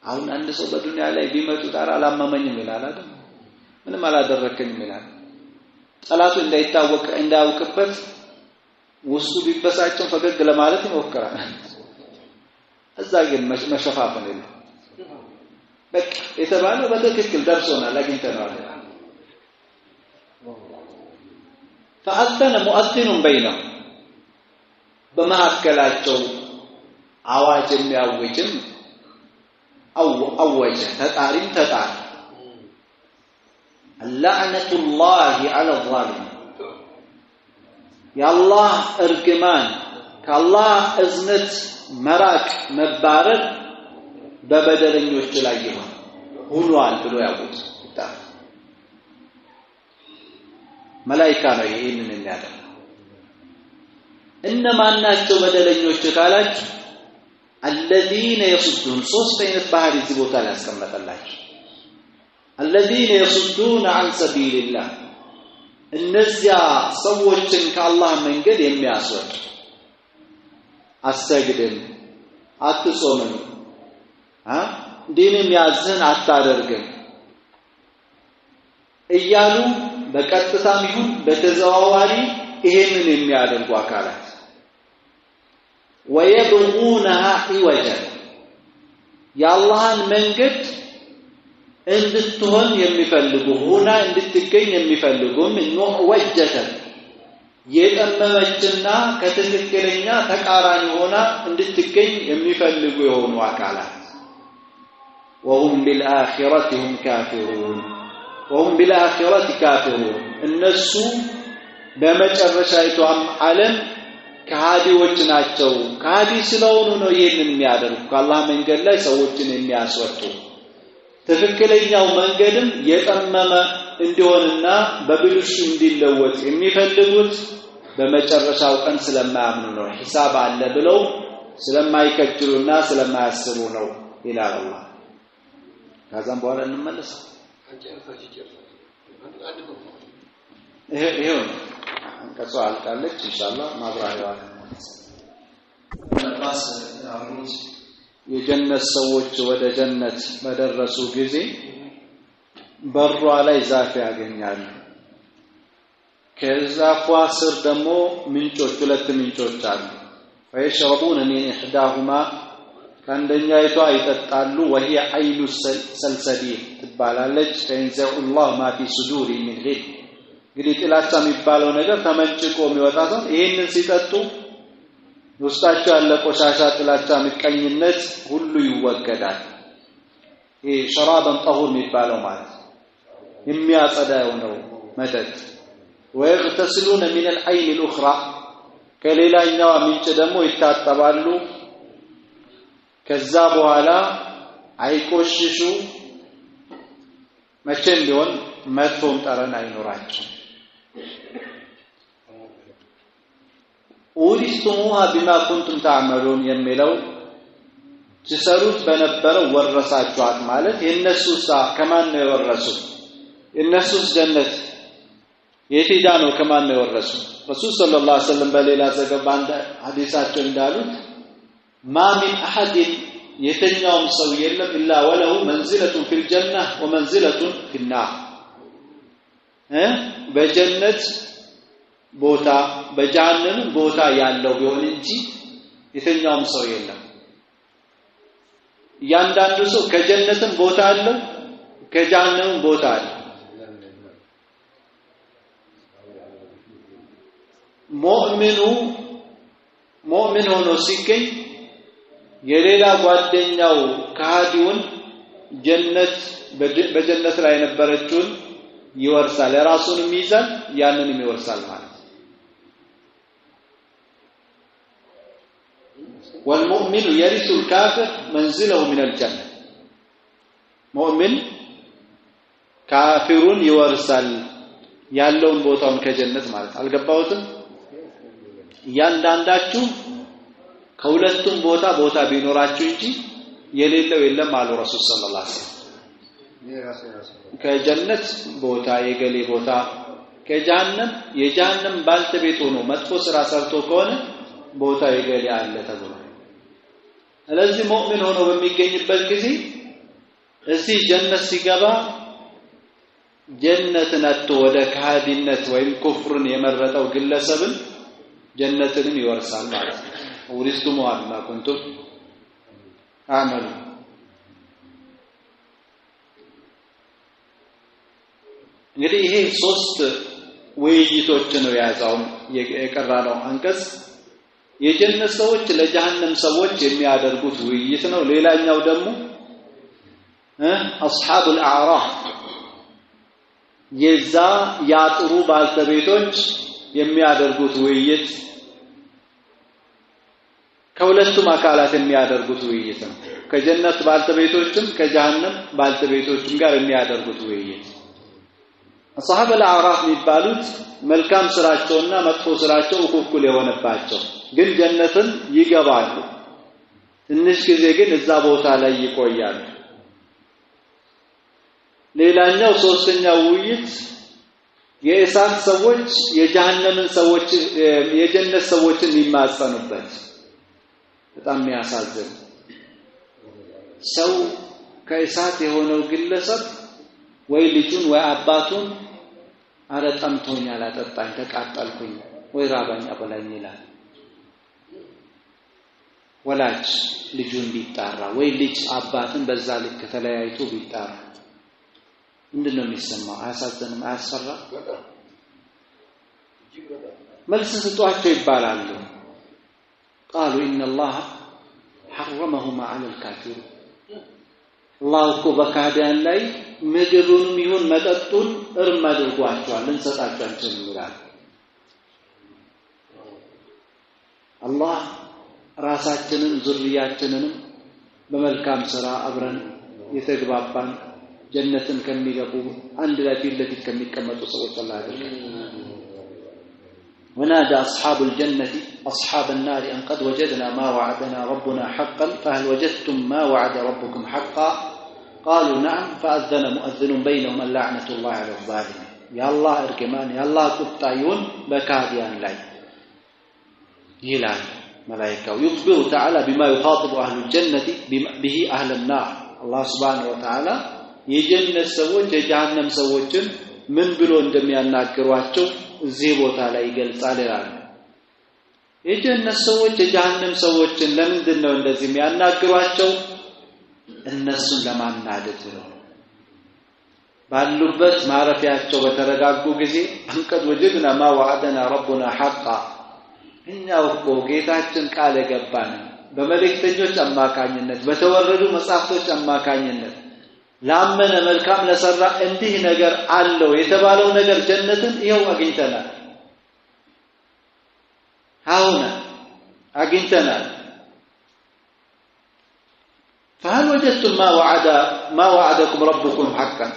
አሁን አንድ ሰው በዱንያ ላይ ቢመጡ ታራ አላመመኝም ይላል አይደል? ምንም አላደረከኝም ይላል። ጠላቱ እንዳያውቅበት ውስጡ ቢበሳጭም ፈገግ ለማለት ይሞክራል። እዛ ግን መሸፋፈን የለም። በቃ የተባለው በትክክል ደርሶናል አግኝተናል። فأذن مؤذن بينهم በመሐከላቸው አዋጅ የሚያውጅም አወጀ ተጣሪም ተጣሪ ለعنቱላሂ ዐለ الظالሚን የአላህ እርግማን ከአላህ እዝነት መራቅ መባረር በበደለኞች ላይ ሆኗል ብሎ ያውቁት መላእክት ነው ይሄንን የሚያደርጉ እነማን ናቸው በደለኞች ካላችሁ الذين يصدون ሶስት አይነት ባህሪ እዚህ ቦታ ላይ ያስቀመጠላችሁ الذين يصدون عن سبيل الله እነዚያ ሰዎችን ከአላህ መንገድ የሚያስወጡ አስተግድም አትጾምም ዲንም ያዝን አታደርግም እያሉ በቀጥታም ይሁን በተዘዋዋሪ ይሄንን የሚያደርጉ አካላት ويبغونها عوجا የአላህን መንገድ እንድትሆን የሚፈልጉ ሆና እንድትገኝ የሚፈልጉም ነው ወጀተ የጠመመችና ከትክክለኛ ተቃራኒ ሆና እንድትገኝ የሚፈልጉ የሆኑ አካላት وهم بالآخرة هم كافرون وهم بالآخرة كافرون እነሱ በመጨረሻይቷም ዓለም ከሃዲዎች ናቸው ከሃዲ ስለሆኑ ነው ይሄንን የሚያደርጉ ከአላህ መንገድ ላይ ሰዎችን የሚያስወጡ ትክክለኛው መንገድም የጠመመ እንዲሆንና በብልሹ እንዲለወጥ የሚፈልጉት በመጨረሻው ቀን ስለማያምኑ ነው ሒሳብ አለ ብለው ስለማይከጅሉና ስለማያስቡ ነው ይላል አላህ ከዛም በኋላ እንመለስ ይሄው አንቀጹ አልቃለች ኢንሻአላህ ማብራሪያዋ ተባስ አሩት የጀነት ሰዎች ወደ ጀነት በደረሱ ጊዜ በሯ ላይ ዛፍ ያገኛሉ ከዛፏ ስር ደግሞ ምንጮች ሁለት ምንጮች አሉ فيشربون من احداهما ከአንደኛይቷ ይጠጣሉ وهي عين سلسبيل ትባላለች فينزع الله ما في صدور من غل እንግዲህ ጥላቻ የሚባለው ነገር ተመንጭቆ የሚወጣ ሰው ይሄንን ሲጠጡ ውስጣቸው ያለ ቆሻሻ ጥላቻ ምቀኝነት ሁሉ ይወገዳል ይሄ ሸራበን ጠሁር የሚባለው ማለት የሚያጸዳው ነው መጠጥ ويغتسلون من العين الاخرى ከሌላኛው ምንጭ ደግሞ ይታጠባሉ ከዛ በኋላ አይቆሽሹ መቼም ቢሆን መጥፎም ጠረን አይኖራቸው ኡሪስቱሙሃ ቢማ ኩንቱም ተዓመሉን የሚለው ትሰሩት በነበረው ወረሳችኋት ማለት የነሱስ ከማን ነው የወረሱ የነሱስ ጀነት የትዳ ነው ከማን ነው የወረሱ ረሱል ሰለላሁ ዐለይሂ ወሰለም በሌላ ዘገባ አንድ ሐዲሳቸው እንዳሉት ማ ሚን አሐድ የተኛውም ሰው የለም ኢላ ወለሁ መንዝለቱን ፊል ጀና ወመንዝለቱን ፊል ናር በጀነት ቦታ በጀሃነም ቦታ ያለው ቢሆን እንጂ የተኛውም ሰው የለም ያንዳንዱ ሰው ከጀነትም ቦታ አለው ከጀሃነምም ቦታ አለው ሙእሚን ሆኖ ሲገኝ የሌላ ጓደኛው ከሃዲውን ጀነት በጀነት ላይ የነበረችውን ይወርሳል ራሱንም ይዛል ያንንም ይወርሳል ማለት والمؤمن يرث الكافر منزله من الجنة مؤمن كافرون ይወርሳል ያለውን ቦታውን ከጀነት ማለት አልገባውትም ያንዳንዳችሁ ከሁለቱም ቦታ ቢኖራችሁ እንጂ የሌለው የለም አሉ ረሱል ሰለላሁ ዐለይሂ ወሰለም ከጀነት ቦታ የገሌ ቦታ ከጀሃነም የጀሃነም ባልተቤት ሆኖ መጥፎ ስራ ሰርቶ ከሆነ ቦታ የገሌ አለ ተብሎ ስለዚህ ሙእሚን ሆኖ በሚገኝበት ጊዜ እዚህ ጀነት ሲገባ ጀነትን አጥቶ ወደ ከሃዲነት ወይም ኩፍርን የመረጠው ግለሰብን ጀነትን ይወርሳል ማለት ነው ኡሪስቱሙሃ ቢማ ኩንቱም አመሉ እንግዲህ ይሄ ሶስት ውይይቶች ነው ያዛው የቀራነው አንቀጽ የጀነት ሰዎች ለጀሃነም ሰዎች የሚያደርጉት ውይይት ነው ሌላኛው ደግሞ አስሐቡል አዕራፍ የዛ ያጥሩ ባልተቤቶች የሚያደርጉት ውይይት ከሁለቱም አካላት የሚያደርጉት ውይይት ነው ከጀነት ባልተቤቶችም ከጀሃነም ባልተቤቶችም ጋር የሚያደርጉት ውይይት አስሐበ አልአዕራፍ የሚባሉት መልካም ስራቸውና መጥፎ ስራቸው እኩል የሆነባቸው ግን ጀነትን ይገባሉ ትንሽ ጊዜ ግን እዛ ቦታ ላይ ይቆያሉ ሌላኛው ሶስተኛው ውይይት የእሳት ሰዎች የጀሃነምን ሰዎች የጀነት ሰዎችን ይማጸኑበት በጣም የሚያሳዝን ሰው ከእሳት የሆነው ግለሰብ ወይ ልጁን ወይ አባቱን አረጠምቶኛል አጠጣኝ ተቃጠልኩኝ ወይ ራባኝ አበላኝ ይላል ወላጅ ልጁን ቢጣራ ወይ ልጅ አባትን በዛ ልክ ተለያይቶ ቢጣራ ምንድነው የሚሰማው አያሳዝንም አያስፈራ መልስ ስጧቸው ይባላሉ قالوا ان الله حرمهما على الكافرين الله እኮ በካህዲያን ላይ ምግቡንም ይሁን መጠጡን እርም አድርጓቸዋል እንሰጣቸው አንችልም ይላል አላህ ራሳችንን ዙርያችንን በመልካም ስራ አብረን የተግባባን ጀነትን ከሚገቡ አንድ ላይ ፊት ከሚቀመጡ ሰዎች አላህ ያደርገን ونادى أصحاب الجنة أصحاب النار أن قد وجدنا ما وعدنا ربنا حقا فهل وجدتم ما وعد ربكم حقا قالوا نعم فأذن مؤذن بينهم اللعنة الله على الظالمين يا الله اركمان يا الله قطعيون بكاديان لاي يلان ملائكة ويخبر تعالى بما يخاطب أهل الجنة به أهل النار الله سبحانه وتعالى የጀነት ሰዎች የጀሃነም ሰዎችን ምን ብሎ እንደሚያናግሯቸው እዚህ ቦታ ላይ ይገልጻል ይላል የጀነት ሰዎች የጀሃነም ሰዎችን ለምንድን ነው እንደዚህ የሚያናግሯቸው እነሱን ለማናደድ ነው ባሉበት ማረፊያቸው በተረጋጉ ጊዜ አንቀድ ወጀድና ማ ወዐደና ረቡና ሐቃ እኛው እኮ ጌታችን ቃል ገባን በመልእክተኞች አማካኝነት በተወረዱ መጻሕፍቶች አማካኝነት ላመነ መልካም ለሰራ እንዲህ ነገር አለው የተባለው ነገር ጀነትን ይሄው አግኝተናል አሁን አግኝተናል فهل وجدتم ما وعدكم ربكم حقا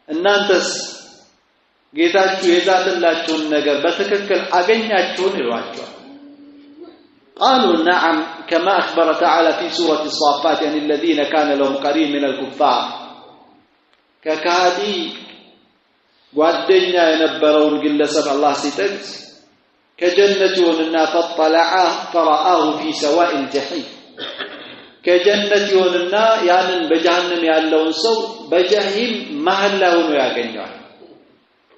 እናንተስ ጌታችሁ የዛለላችሁን ነገር በትክክል አገኛችሁን ይሏቸዋል قالوا نعم كما أخبر تعالى في سورة الصافات عن الذين كان لهم قرين من الكفار ككادي ጓደኛ የነበረውን ግለሰብ አላህ ሲጠቅስ ከጀነት ይሆንና فطلعه فرآه في سواء الجحيم ከጀነት ይሆንና ያንን በጀሃነም ያለውን ሰው በጀሂም መሃል ላይ ሆኖ ያገኘዋል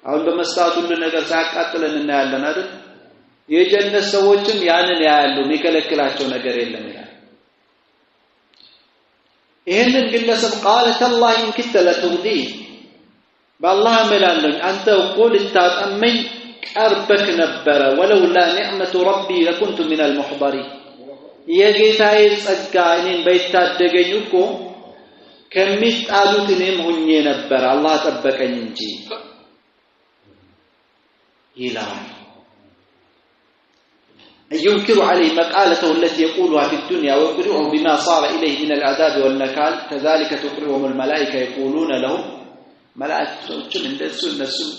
አሁን በመስታወቱ ሁሉ ነገር ሳያቃጥለን እናያለን አይደል የጀነት ሰዎችም ያንን ያያሉ የሚከለክላቸው ነገር የለም ይላል ይሄንን ግለሰብ قال تالله إن كنت لتغدين بالله ملالن أنت وقول التاتمين قربك نبر ولولا نعمة ربي لكنت من المحضرين የጌታዬ ጸጋ እኔን በይታደገኝ እኮ ከሚጣሉት እኔም ሆኜ ነበር አላህ ጠበቀኝ እንጂ ይላል ينكر عليه مقالته التي يقولها في الدنيا ويقرئه بما صار إليه من العذاب والنكال كذلك تقرئهم الملائكة يقولون لهم ملائكة من دسوا النسوا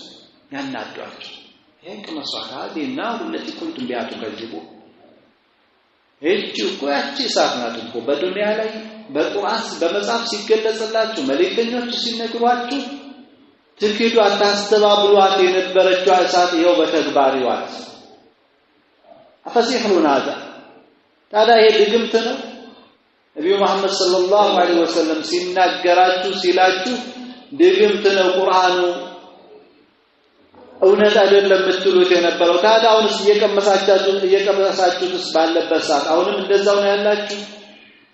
ينادوا هيك مصر هذه النار التي كنتم بها تكذبون እቺ እኮ ያቺ እሳት ናት እኮ በዱንያ ላይ በቁርአን በመጽሐፍ ሲገለጽላችሁ መልእክተኞች ሲነግሯችሁ ትክክሉ አታስተባብሏት የነበረችው እሳት ይኸው በተግባር ይዋት አፈሲሁን هذا ታዲያ ይሄ ድግምት ነው ነብዩ መሐመድ ሰለላሁ ዐለይሂ ወሰለም ሲናገራችሁ ሲላችሁ ድግምት ነው ቁርአኑ እውነት አይደለም ምትሉት የነበረው ታዲያ አሁንስ እየቀመሳችሁስ ባለበት ሰዓት አሁንም እንደዛው ነው ያላችሁ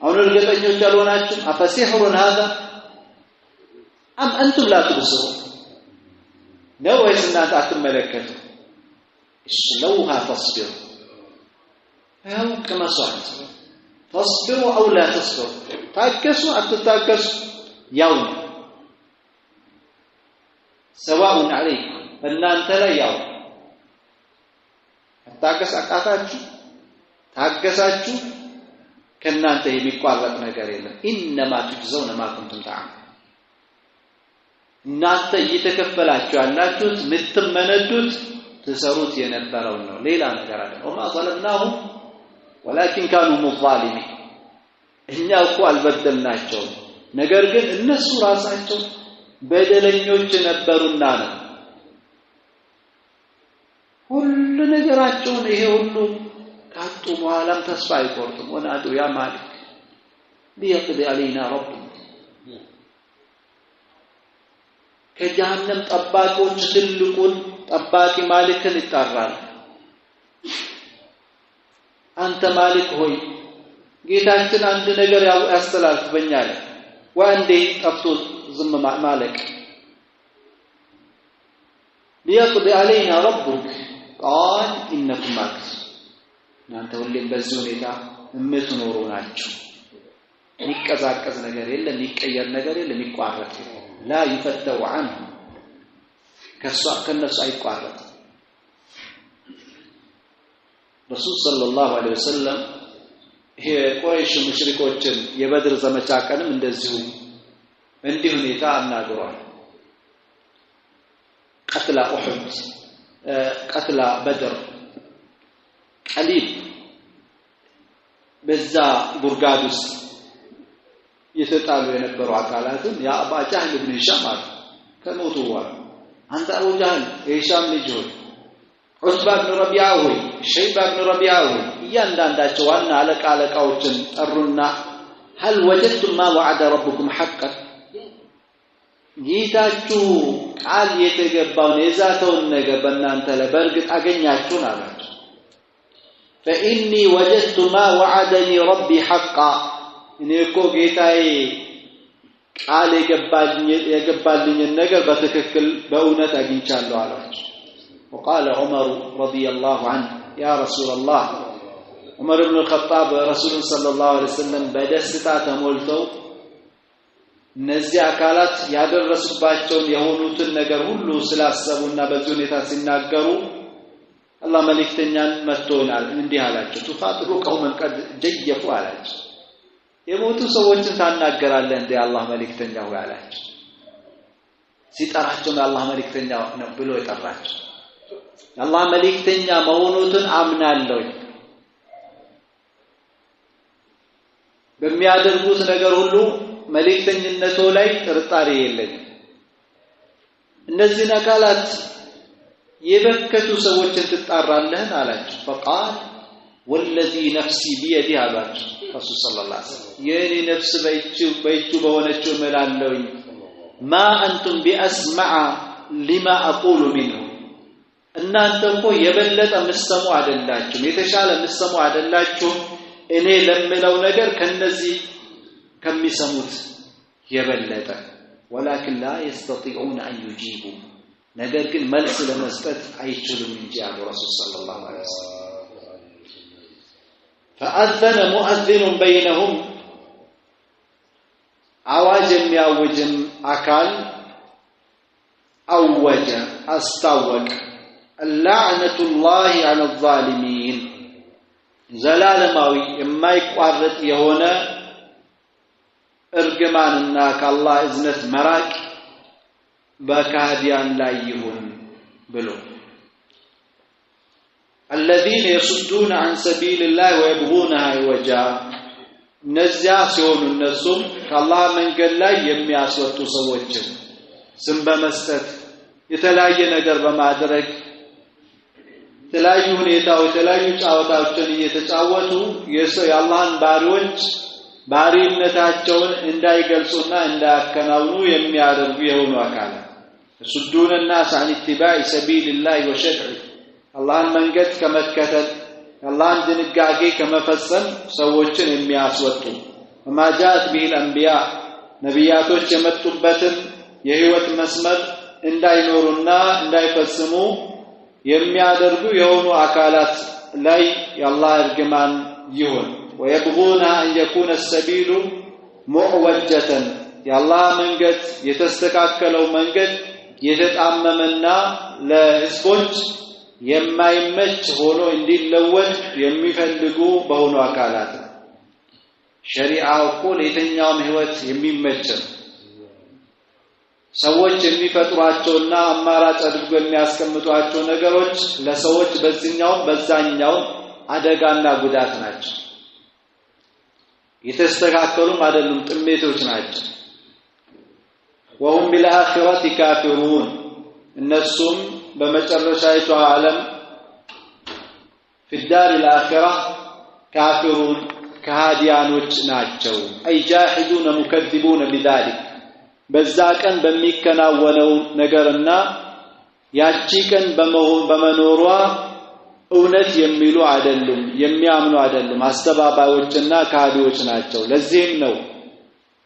አሁን እርግጠኞች አልሆናችሁ አፈሲሁን هذا ام انتم لا تبصرون ነው ወይስ እናንተ አትመለከቱ اسلوها تصبر ያው ከመሷት تصبروا او لا تصبروا ታገሱ አትታገሱ ያው سواء عليكم እናንተ ላይ ያው ታገስ አቃታችሁ ታገሳችሁ ከናንተ የሚቋረጥ ነገር የለም انما تجزون ما كنتم تعملون እናንተ እየተከፈላችሁ ያላችሁት ምትመነዱት ተሰሩት የነበረው ነው ሌላ ነገር አይደለም وما ظلمناهم ولكن كانوا مظالمين እኛ እኮ አልበደልናቸው ነገር ግን እነሱ ራሳቸው በደለኞች ነበሩና ነው ሁሉ ነገራቸውን ይሄ ሁሉ ካጡ በኋላም ተስፋ አይቆርጡም ወናዱ ያ ማሊክ ليقضي علينا ربنا ከጀሃነም ጠባቂዎች ትልቁን ጠባቂ ማሊክን ይጣራል አንተ ማሊክ ሆይ ጌታችን አንድ ነገር ያስተላልፍበኛል ወንዴ ጠፍቶ ዝም ማለቅ ليقضي علينا ربك قال انكم ماكث እናንተ ሁሌም በዚህ ሁኔታ የምትኖሩ ናችሁ የሚቀዛቀዝ ነገር የለም የሚቀየር ነገር የለም የሚቋረጥ لا يفتو عنه كالناس አይቋረጥ ረሱል ሰለላሁ ዐለይሂ ወሰለም የቁረይሽ ሙሽሪኮችን የበድር ዘመቻ ቀንም እንደዚሁ እንዲህ ሁኔታ አናግሯል قتل احد قتل بدر قليل በዛ ቡርጋድ ውስጥ የተጣሉ የነበሩ አካላትን ያ አባ ጃህል ኢብኑ ሂሻም አሉ ከሞቱ በኋላ አንተ አቡ ጃህል የሂሻም ልጅ ሆይ ዑትባ ኢብኑ ረቢዓ ሆይ ሸይባ ኢብኑ ረቢዓ ሆይ እያንዳንዳቸው ዋና አለቃዎችን ጠሩና هل وجدتم ما وعد ربكم حقا ጌታችሁ ቃል የተገባውን የዛተውን ነገር በእናንተ ላይ በእርግጥ አገኛችሁን አላቸው فإني وجدت ما وعدني ربي حقا እኔ እኮ ጌታዬ ቃል የገባልኝን ነገር በትክክል በእውነት አግኝቻለሁ አላቸው وقال عمر رضي الله عنه يا رسول الله عمر بن الخطاب رسول صلى الله عليه وسلم በደስታ ተሞልተው እነዚህ አካላት ያደረሱባቸውን የሆኑትን ነገር ሁሉ ስላሰቡና በዚህ ሁኔታ ሲናገሩ አላህ መልእክተኛን መጥቶናል እንዲህ አላቸው ተፋጥሩ ቀውመን ቀድ ጀየፉ አላቸው የሞቱ ሰዎችን ታናገራለህ እንደ አላህ መልእክተኛ ሆይ አላቸው ሲጠራቸው አላህ መልእክተኛ ነው ብሎ ይጠራቸው አላህ መልእክተኛ መሆኑን አምናለሁ በሚያደርጉት ነገር ሁሉ መልእክተኝነቱ ላይ ጥርጣሬ የለኝም እነዚህ አካላት የበከቱ ሰዎችን ትጣራለህ አላቸው فقال والذي نفسي بيده አላቸው ረሱል ሰለላሁ ዐለይሂ ወሰለም የኔ ነፍስ በእጁ በሆነችው መላለኝ ما انتم باسمع لما اقول منه እናንተ እኮ የበለጠ መስሙ አይደላችሁ የተሻለ መስሙ አይደላችሁ እኔ ለምለው ነገር ከነዚህ ከሚሰሙት የበለጠ ولكن لا يستطيعون ان يجيبوا ነገር ግን መልስ ለመስጠት አይችሉም እንጂ አሉ ረሱል ሰለላሁ ዐለይሂ ወሰለም فأذن مؤذن بينهم አዋጅ የሚያውጅም አካል አወጀ አስታወቀ اللعنة الله على الظالمين ዘላለማዊ የማይቋረጥ የሆነ እርግማንና ከአላህ እዝነት መራቅ በካህዲያን ላይ ይሁን ብሎ الذين يصدون عن سبيل الله ويبغونها عوجا ነዚያ ሲሆኑ እነሱም ከአላህ መንገድ ላይ የሚያስወጡ ሰዎችን ስም በመስጠት የተለያየ ነገር በማድረግ የተለያዩ ሁኔታዎች የተለያዩ ጫወታዎችን እየተጫወቱ የአላህን ባሪዎች ባሪነታቸውን እንዳይገልጹና እንዳያከናውኑ የሚያደርጉ የሆኑ አካላት يصدون الناس عن اتباع سبيل الله وشرعه አላህን መንገድ ከመከተል አላህን ድንጋጌ ከመፈጸም ሰዎችን የሚያስወጡ وما جاءت به الانبياء ነቢያቶች የመጡበትን የህይወት መስመር እንዳይኖሩና እንዳይፈጽሙ የሚያደርጉ የሆኑ አካላት ላይ የአላህ እርግማን ይሁን ويبغون أن يكون السبيل معوجة የአላህ መንገድ የተስተካከለው መንገድ የተጣመመና ለህዝቦች የማይመች ሆኖ እንዲለወጥ የሚፈልጉ በሆኑ አካላት ሸሪዓው እኮ ለየትኛውም ህይወት የሚመች ሰዎች የሚፈጥሯቸውና አማራጭ አድርጎ የሚያስቀምጧቸው ነገሮች ለሰዎች በዚህኛው በዛኛው አደጋና ጉዳት ናቸው የተስተካከሉም አይደሉም ጥሜቶች ናቸው وهم بالآخرة كافرون النسوم بمجرشايت عالم في الدار الآخرة كافرون كهاديانوች ናቸው أي جاحدون مكذبون بذلك በዛቀን በሚከናወነው ነገርና ያቺ ቀን በመኖሯ እውነት የሚሉ አይደሉም የሚያምኑ አይደሉም አስተባባዮችና ካዲዎች ናቸው ለዚህም ነው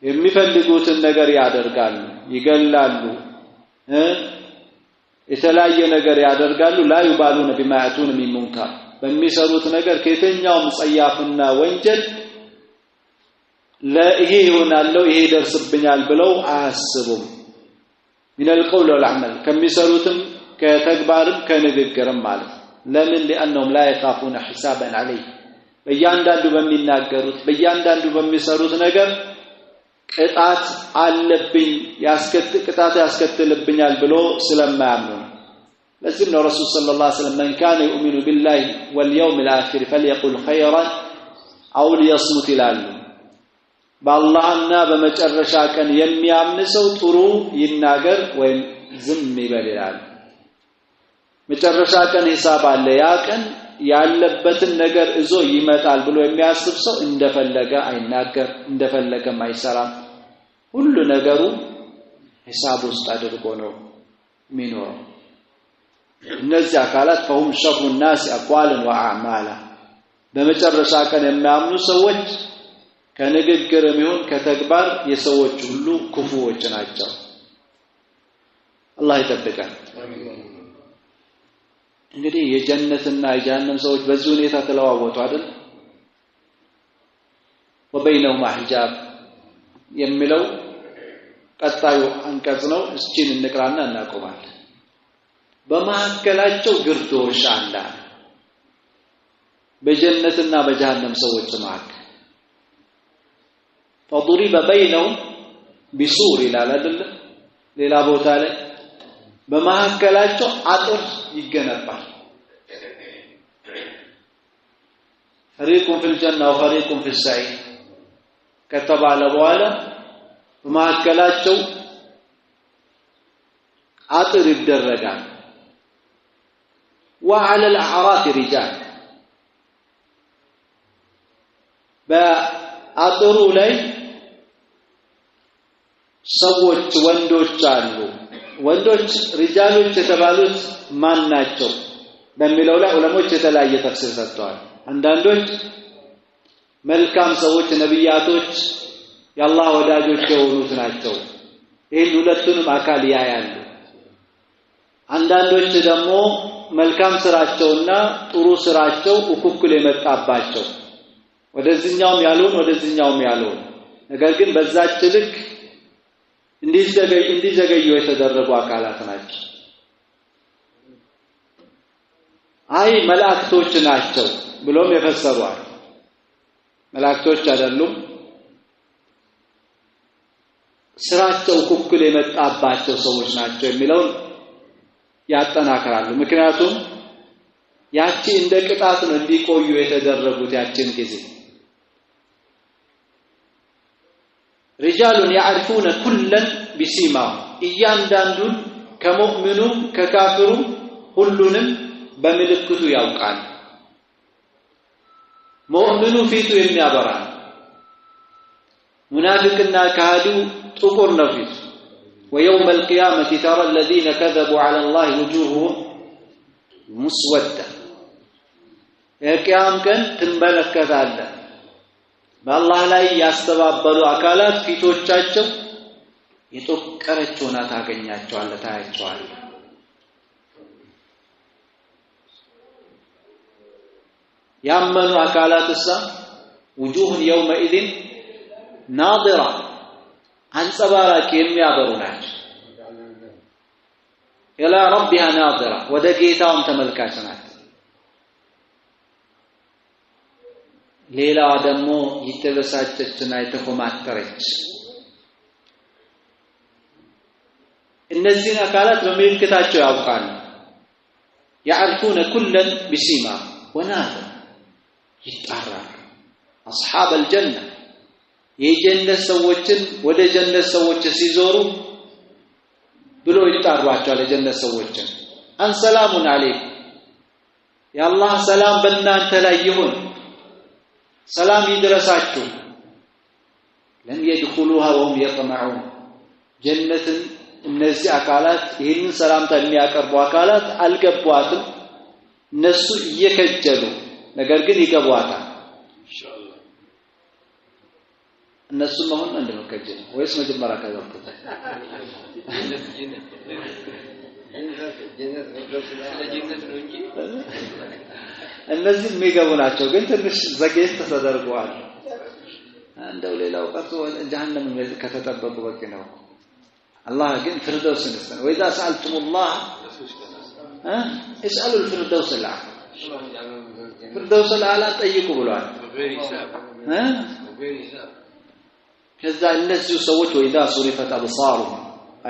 የሚፈልጉትን ነገር ያደርጋሉ ይገላሉ የተለያየ ነገር ያደርጋሉ لا يبالون بما يأتون من منكر በሚሰሩት ነገር ከየትኛውም ጸያፍና ወንጀል ለይሄ ይሆናል ይሄ ደርስብኛል ብለው አያስቡም من القول والعمل ከሚሰሩትም ከተግባርም ከንግግርም ማለት ለምን لانهم لا يخافون حسابا عليه በእያንዳንዱ በሚናገሩት በእያንዳንዱ በሚሰሩት ነገር ቅጣት አለብኝ ቅጣት ያስከትልብኛል ብሎ ስለማያምኑ ለዚህ ነው ረሱል ሰለላሁ ዐለይሂ ወሰለም من كان يؤمن بالله واليوم الآخر فليقل خيرا أو ليصمت ይላሉ በአላህና በመጨረሻ ቀን የሚያምን ሰው ጥሩ ይናገር ወይም ዝም ይበል ይላል መጨረሻ ቀን ሂሳብ አለ ያ ቀን ያለበትን ነገር እዞ ይመጣል ብሎ የሚያስብ ሰው እንደፈለገ አይናገር እንደፈለገ ማይሰራ ሁሉ ነገሩ ሂሳብ ውስጥ አድርጎ ነው የሚኖረው እነዚህ አካላት فهم شر الناس أقوالا وأعمالا በመጨረሻ ቀን የሚያምኑ ሰዎች ከንግግርም ይሁን ከተግባር የሰዎች ሁሉ ክፉዎች ናቸው አላህ ይጠብቀን እንግዲህ የጀነትና የጀሃነም ሰዎች በዚህ ሁኔታ ተለዋወጡ አይደል وبينهما حجاب የሚለው ቀጣዩ አንቀጽ ነው እስኪን እንቅራና እናቆማለን በመሐከላቸው ግርዶሽ አለ በጀነትና በጀሃነም ሰዎች መካከል فضرب بينهم بسور ይላል አይደል ሌላ ቦታ ላይ በመሐከላቸው አጥር ይገነባል فريق في الجنة وفريق في السعير ከተባለ በኋላ በመሐከላቸው አጥር ይደረጋል وعلى الأعراف رجال በአጥሩ ላይ ሰዎች ወንዶች አሉ ወንዶች ሪጃሎች የተባሉት ማን ናቸው በሚለው ላይ ዑለሞች የተለያየ ተፍሲር ሰጥተዋል አንዳንዶች መልካም ሰዎች ነብያቶች የአላህ ወዳጆች የሆኑት ናቸው ይሄን ሁለቱንም አካል ያያሉ አንዳንዶች ደግሞ መልካም ስራቸውና ጥሩ ስራቸው እኩል የመጣባቸው ወደዚህኛውም ያሉን ነገር ግን በዛች ልክ እንዲዘገዩ የተደረጉ አካላት ናቸው አይ መላእክቶች ናቸው ብሎም የፈሰሩአል መላእክቶች አይደሉም ስራቸው እኩል የመጣባቸው ሰዎች ናቸው የሚለው ያጠናክራሉ ምክንያቱም ያቺ እንደ ቅጣት ነው እንዲቆዩ የተደረጉት ያችን ጊዜ رجال يعرفون كلا بسيماهم እያንዳንዱን ከሙእሚኑም ከካፊሩም ሁሉንም በምልክቱ ያውቃል ሙእሚኑ ፊቱ የሚያበራ ሙናፊቅና ካዲው ጥቁር ነው ፊቱ ويوم القيامة ترى الذين كذبوا على الله وجوههم مسودة የቂያም ቀን ትመለከታለህ በአላህ ላይ ያስተባበሉ አካላት ፊቶቻቸው የጠቀረች ሆና ታገኛቸዋለህ ታያቸዋለህ ያመኑ አካላትሳ وجوه يومئذ ناظرة አንጸባራቂ የሚያበሩ ናቸው إلى ربها ناظرة ወደ ጌታውም ተመልካች ናት ሌላዋ ደግሞ የተበሳጨችና የተኮማተረች እነዚህን አካላት በምልክታቸው ያውቃሉ يعرفون كلا بسيما ونادى ይጣራሉ أصحاب الجنة የጀነት ሰዎችን ወደ ጀነት ሰዎች ሲዞሩ ብሎ ይጣሯቸዋል የጀነት ሰዎችን አን ሰላሙን አለይኩም ያአላህ ሰላም በእናንተ ላይ ይሁን ሰላም ይድረሳችሁ ለም يدخلوها وهم يطمعون ጀነትን እነዚህ አካላት ይህንን ሰላምታ የሚያቀርቡ አካላት አልገቧትም እነሱ እየከጀሉ ነገር ግን ይገቧታል ኢንሻአላህ እነሱ መሆን እንደመከጀል ወይስ መጀመሪያ ከዘርኩት እነዚህ የሚገቡ ናቸው ግን ትንሽ ዘግየት ተደርገዋል እንደው ሌላው ቀርቶ ጀሃነም ከተጠበቁ በቂ ነው الله ግን ፍርደውስን ይስጠን ወይዛ ሰአልቱሙላህ اسالوا الفردوس الاعلى ፍርደውስ الاعلى ጠይቁ ብሏል ከዛ እነዚህ ሰዎች ወይዛ ሱሪፈት አብሳሩ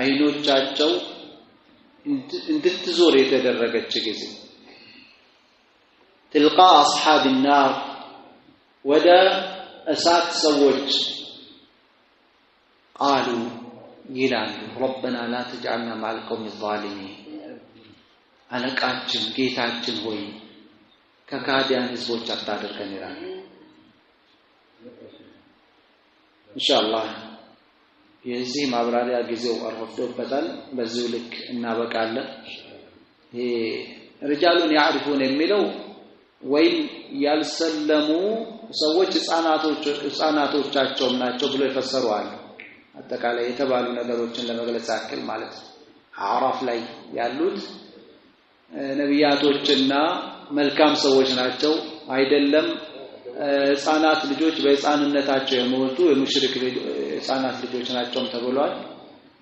አይኖቻቸው እንድትዞር የተደረገች ጊዜ تلقى اصحاب النار ወደ እሳት ሰዎች قالوا ይላሉ ربنا لا تجعلنا مع القوم الظالمين አለቃችን ጌታችን ሆይ ከካዲያን ህዝቦች አታድርገን ይላሉ ኢንሻአላህ የዚህ ማብራሪያ ጊዜው አርፈዶበታል በዚሁ ልክ እናበቃለን ይሄ رجالون يعرفون የሚለው ወይ ያልሰለሙ ሰዎች ህፃናቶቻቸው ናቸው ብሎ ይፈሰሩዋል አጠቃላይ የተባሉ ነገሮችን ለመግለጽ አክል ማለት አዕራፍ ላይ ያሉት ነብያቶችና መልካም ሰዎች ናቸው አይደለም ህፃናት ልጆች በህፃንነታቸው የሞቱ የሙሽሪክ ህፃናት ልጆች ናቸው ተብሏል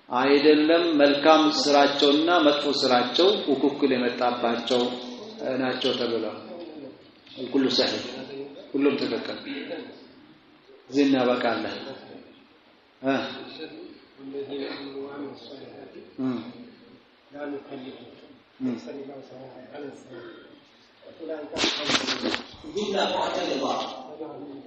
አይደለም መልካም ስራቸውና መጥፎ ስራቸው ወኩኩል የመጣባቸው ናቸው ተብሏል ሁሉ ሰህ ሁሉም ተከከለ ዚና በቃለ لا نكلف صلى الله عليه وسلم جملة معترضة